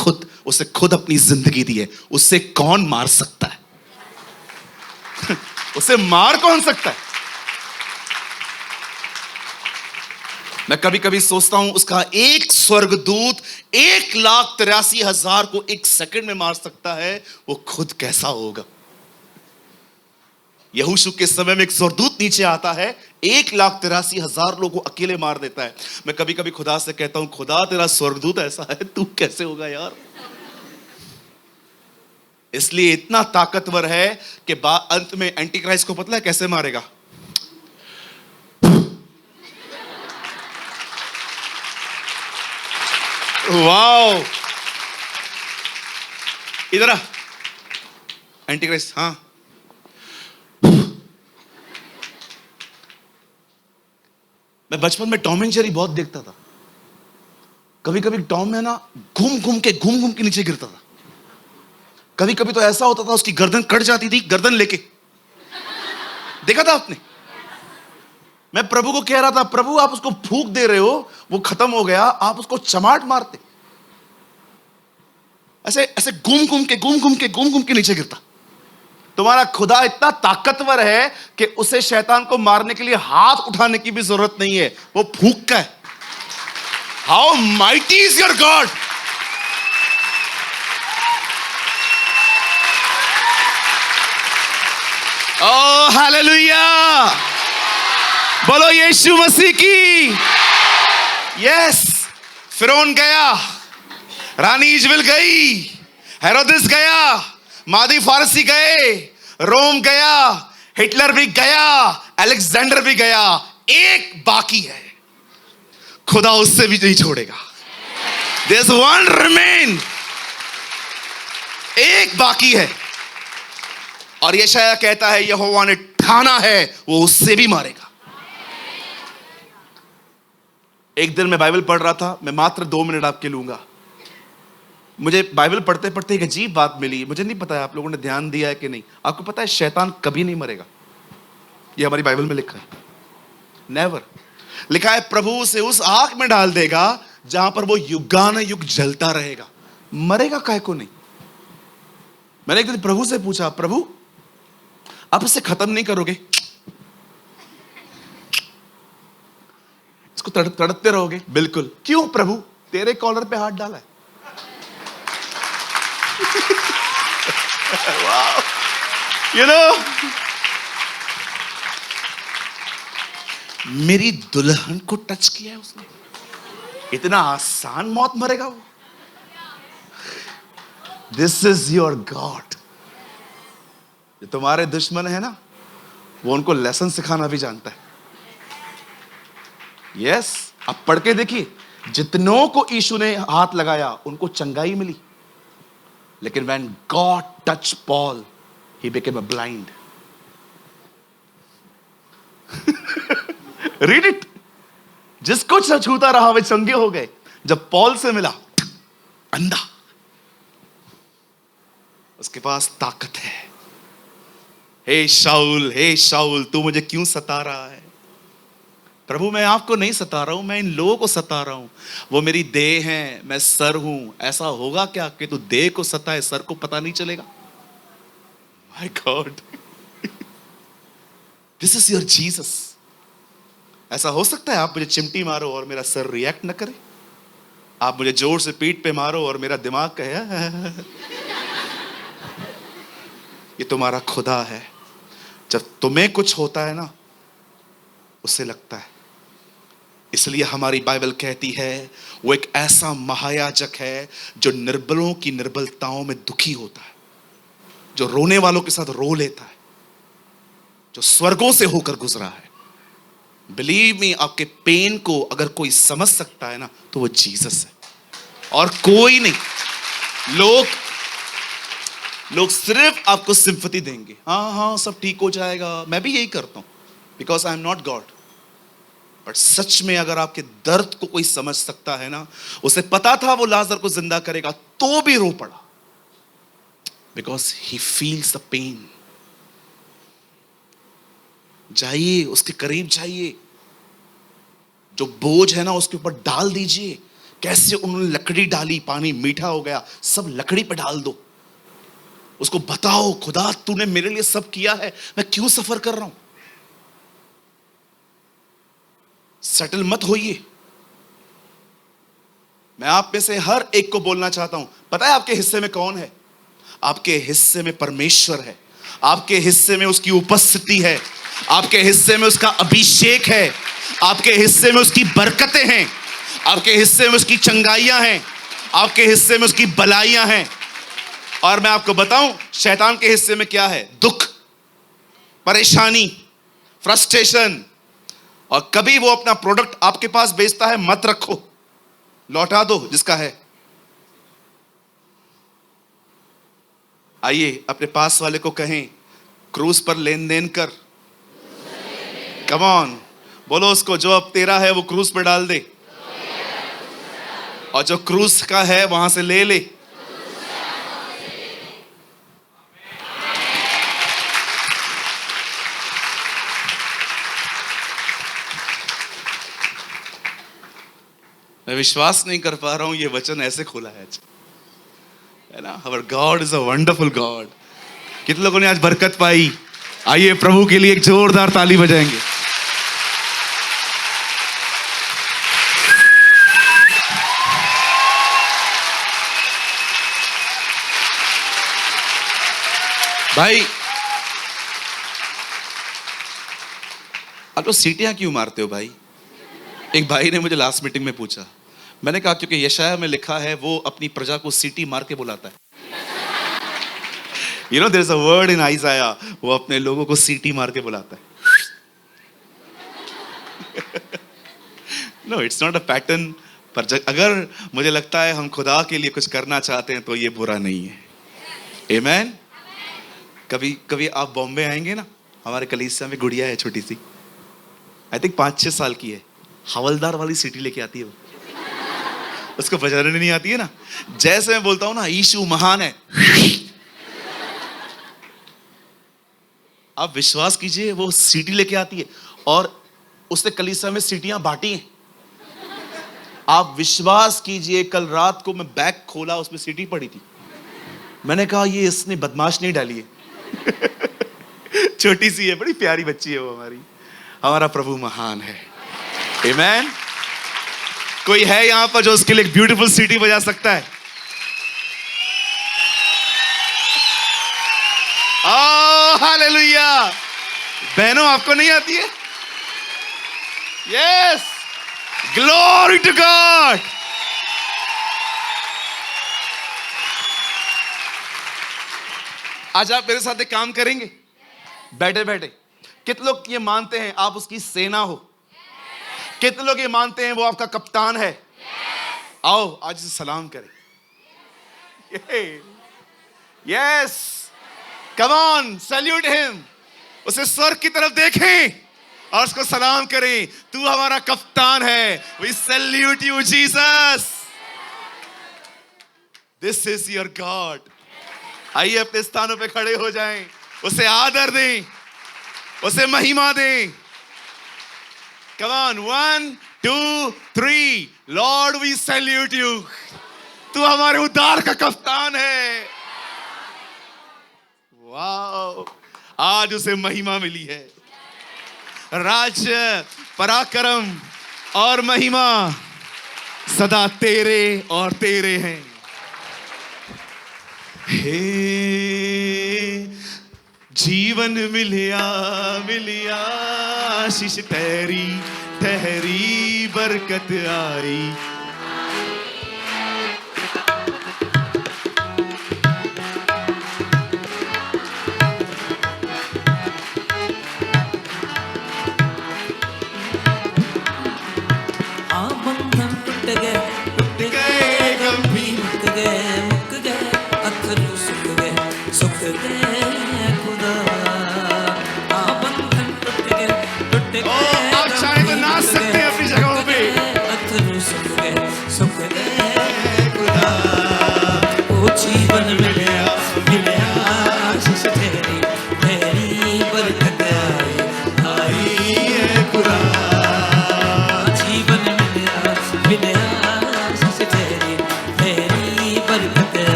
उसे खुद अपनी जिंदगी दी है। उसे कौन मार सकता है? उसे मार कौन सकता है? मैं कभी कभी सोचता हूं, उसका एक स्वर्गदूत 1,83,000 को एक सेकंड में मार सकता है, वो खुद कैसा होगा? यहोशू के समय में एक स्वर्गदूत नीचे आता है, 1,83,000 लोगों को अकेले मार देता है। मैं कभी कभी खुदा से कहता हूं, खुदा तेरा स्वर्गदूत ऐसा है, तू कैसे होगा यार? इसलिए इतना ताकतवर है कि अंत में एंटी क्राइस्ट को पता है कैसे मारेगा? वाओ, इधर आ एंटी क्राइस्ट। हाँ, मैं बचपन में टॉम एंड जेरी बहुत देखता था। कभी कभी टॉम है ना, घूम घूम के नीचे गिरता था। कभी कभी तो ऐसा होता था उसकी गर्दन कट जाती थी, गर्दन लेके। देखा था आपने? मैं प्रभु को कह रहा था, प्रभु आप उसको फूंक दे रहे हो, वो खत्म हो गया, आप उसको चमाट मारते। ऐसे ऐसे घूम घूम के नीचे गिरता। तुम्हारा खुदा इतना ताकतवर है कि उसे शैतान को मारने के लिए हाथ उठाने की भी जरूरत नहीं है, वो फूंक का है। How mighty is your God! Oh hallelujah! बोलो यीशु मसीह की। यस, फिरौन गया, रानी इजबेल गई, हेरोदेस गया, मादी फारसी गए, रोम गया, हिटलर भी गया, अलेक्जेंडर भी गया, एक बाकी है। खुदा उससे भी नहीं छोड़ेगा। There's one remain, एक बाकी है। और यशायाह कहता है यहोवा ने ठाना है वो उससे भी मारेगा। एक दिन मैं बाइबल पढ़ रहा था, मैं मात्र 2 मिनट आपके लूंगा। मुझे बाइबल पढ़ते पढ़ते एक अजीब बात मिली। मुझे नहीं पता है आप लोगों ने ध्यान दिया है कि नहीं। आपको पता है शैतान कभी नहीं मरेगा, ये हमारी बाइबल में लिखा है। नेवर। लिखा है प्रभु उसे उस आग में डाल देगा जहां पर वो युगानुयुग जलता रहेगा। मरेगा काहे को नहीं। मैंने एक दिन प्रभु से पूछा, प्रभु आप इसे खत्म नहीं करोगे, इसको तड़पते रहोगे? बिल्कुल। क्यों प्रभु? तेरे कॉलर पे हाथ डाला है। You know, मेरी दुल्हन को टच किया है उसने। इतना आसान मौत मरेगा वो? This is your God. जो तुम्हारे दुश्मन है ना, वो उनको लेसन सिखाना भी जानता है। यस, अब पढ़ के देखिए, जितनों को यीशु ने हाथ लगाया उनको चंगाई मिली, लेकिन when God touched Paul, he became a blind. Read it. जिसको छूता रहा वे चंगे हो गए। जब पॉल से मिला, अंधा, उसके पास ताकत है। हे शाऊल तू मुझे क्यों सता रहा है? प्रभु मैं आपको नहीं सता रहा हूं, मैं इन लोगों को सता रहा हूं। वो मेरी देह है, मैं सर हूं। ऐसा होगा क्या कि तू देह को सताए, सर को पता नहीं चलेगा? My God, this is your Jesus. ऐसा हो सकता है आप मुझे चिमटी मारो और मेरा सर रिएक्ट न करे? आप मुझे जोर से पीठ पे मारो और मेरा दिमाग कहे ये तुम्हारा खुदा है। जब तुम्हें कुछ होता है ना, उससे लगता है। इसलिए हमारी बाइबल कहती है वो एक ऐसा महायाजक है जो निर्बलों की निर्बलताओं में दुखी होता है, जो रोने वालों के साथ रो लेता है, जो स्वर्गों से होकर गुजरा है। बिलीव मी, आपके पेन को अगर कोई समझ सकता है ना, तो वो जीसस है और कोई नहीं। लोग सिर्फ आपको सिंपैथी देंगे, हाँ सब ठीक हो जाएगा। मैं भी यही करता हूं, because I am not God. But सच में अगर आपके दर्द को कोई समझ सकता है ना, उसे पता था वो लाजर को जिंदा करेगा तो भी रो पड़ा, because he feels the pain. जाइए, उसके करीब जाइए, जो बोझ है ना उसके ऊपर डाल दीजिए। कैसे उन्होंने लकड़ी डाली, पानी मीठा हो गया, सब लकड़ी पे डाल दो। उसको बताओ, खुदा तूने मेरे लिए सब किया है, मैं क्यों सफर कर रहा हूं? सेटल मत होइए। मैं आप में से हर एक को बोलना चाहता हूं, पता है आपके हिस्से में कौन है? आपके हिस्से में परमेश्वर है। आपके हिस्से में उसकी उपस्थिति है। आपके हिस्से में उसका अभिषेक है। आपके हिस्से में उसकी बरकतें हैं। आपके हिस्से में उसकी चंगाइयां हैं। आपके हिस्से में उसकी भलाइयां हैं। और मैं आपको बताऊं, शैतान के हिस्से में क्या है? दुख, परेशानी, फ्रस्ट्रेशन। और कभी वो अपना प्रोडक्ट आपके पास बेचता है, मत रखो, लौटा दो जिसका है। आइए अपने पास वाले को कहें, क्रूस पर लेन देन कर। कम ऑन, बोलो उसको, जो अब तेरा है वो क्रूस पर डाल दे, और जो क्रूस का है वहां से ले ले। मैं विश्वास नहीं कर पा रहा हूं, ये वचन ऐसे खुला है ना। Our God is a wonderful God. कितने लोगों ने आज बरकत पाई? आइए प्रभु के लिए एक जोरदार ताली बजाएंगे। भाई आप लोग सीटियां क्यों मारते हो भाई? एक भाई ने मुझे लास्ट मीटिंग में पूछा। मैंने कहा क्योंकि यशाया में लिखा है वो अपनी प्रजा को सीटी मार के बुलाता है। You know, there's a word in Isaiah, वो अपने लोगों को सीटी मार के बुलाता है। No, it's not a pattern, पर अगर मुझे लगता है हम खुदा के लिए कुछ करना चाहते हैं तो ये बुरा नहीं है। Amen? कभी आप बॉम्बे आएंगे ना, हमारे कलीसिया में गुड़िया है छोटी सी, आई थिंक 5-6 साल की है, हवलदार वाली सीटी लेके आती है वो। उसको बजाने नहीं आती है ना, जैसे मैं बोलता हूं ना यीशु महान है, आप विश्वास कीजिए वो सीटी लेके आती है। और उसने कलीसिया में सीटियां बांटी हैं। आप विश्वास कीजिए कल रात को मैं बैग खोला, उसमें सीटी पड़ी थी। मैंने कहा ये इसने बदमाश नहीं डाली है। छोटी सी है, बड़ी प्यारी बच्ची है वो हमारी। हमारा प्रभु महान है। आमीन। कोई है यहां पर जो उसके लिए एक ब्यूटीफुल सीटी बजा सकता है? हालेलुया। बहनों आपको नहीं आती है? Yes, glory to God. आज आप मेरे साथ एक काम करेंगे बैठे बैठे। कितने लोग ये मानते हैं आप उसकी सेना हो? कितने लोग ये मानते हैं वो आपका कप्तान है? आओ आज से सलाम करें। Yes, come on, salute him. उसे स्वर्ग की तरफ देखें और उसको सलाम करें। तू हमारा कप्तान है। We salute you Jesus. This is your God. आइए अपने स्थानों पे खड़े हो जाएं, उसे आदर दें, उसे महिमा दें। Come on, 1 2 3। Lord we salute you. तू हमारे उद्धार का कप्तान है। वाओ, आज उसे महिमा मिली है। राज्य, पराक्रम और महिमा सदा तेरे और तेरे हैं। हे जीवन मिलिया मिलिया, आशीष ठहरी ठहरी, बरकत आई।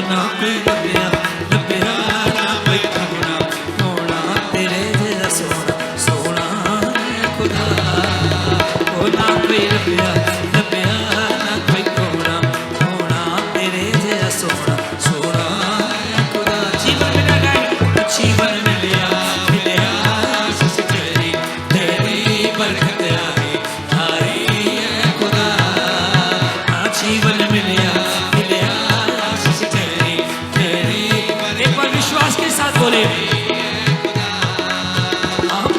ना कोई लभ्या लभ्या सोना सोना है खुदा। जीवन मिला गाए, जीवन मिलिया मिलिया आशीष तेरी, तेरी बरकत आई है खुदा। जीवन मिलिया मिलिया आशीष तेरी, तेरी। एक बार विश्वास के साथ बोले,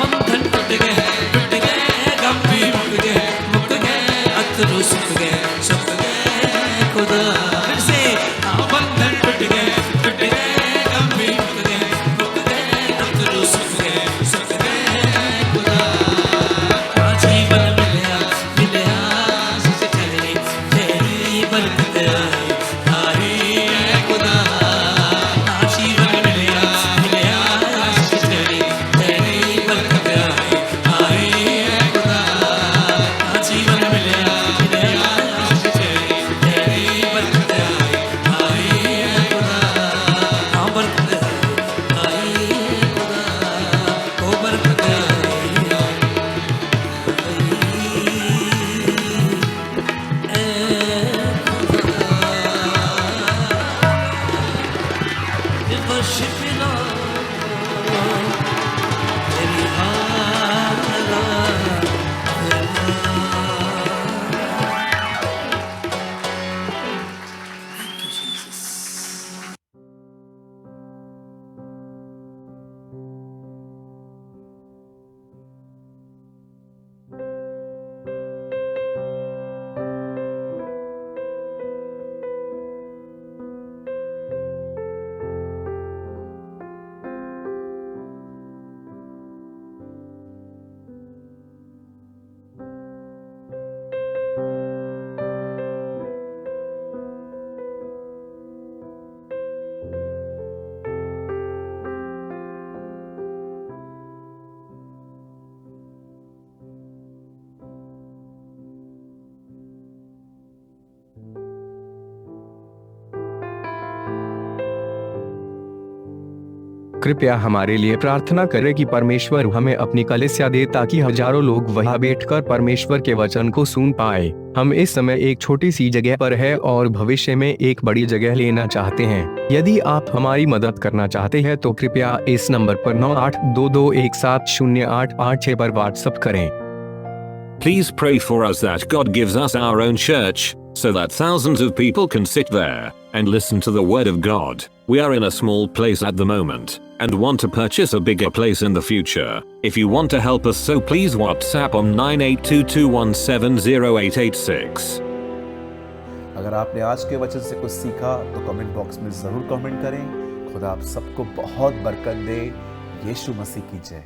बंधन टूट गए, गम भी मुक गए, अतरू सुख गए खुदा। फिर से बंधन टूट गए, गम भी मुक गए, अतरू सुख गए खुदा। जीवन मिलिया मिलिया आशीष तेरी, तेरी बरकत आई है खुदा। जीवन मिलिया मिलिया आशीष तेरी, तेरी बरकत आई है खुदा। जीवन मिलिया मिलिया आशीष तेरी, तेरी बरकत आई है खुदा। बरकत आई है खुदा, ओ बरकत worship you, Lord. Teri कृपया हमारे लिए प्रार्थना करें कि परमेश्वर हमें अपनी कलीसिया दे ताकि हजारों लोग वहां बैठकर परमेश्वर के वचन को सुन पाए। हम इस समय एक छोटी सी जगह पर है और भविष्य में एक बड़ी जगह लेना चाहते हैं। यदि आप हमारी मदद करना चाहते हैं तो कृपया इस नंबर पर 9822170886 पर व्हाट्सएप करें। Please pray for us that God gives us our own church, so that thousands of people can sit there and listen to the word of God. We are in a small place at the moment and want to purchase a bigger place in the future. If you want to help us, so please WhatsApp on 9822170886. अगर आपने आज के वचन से कुछ सीखा तो कमेंट बॉक्स में जरूर कमेंट करें। खुदा आप सबको बहुत बरकत दे। यीशु मसीह की जय।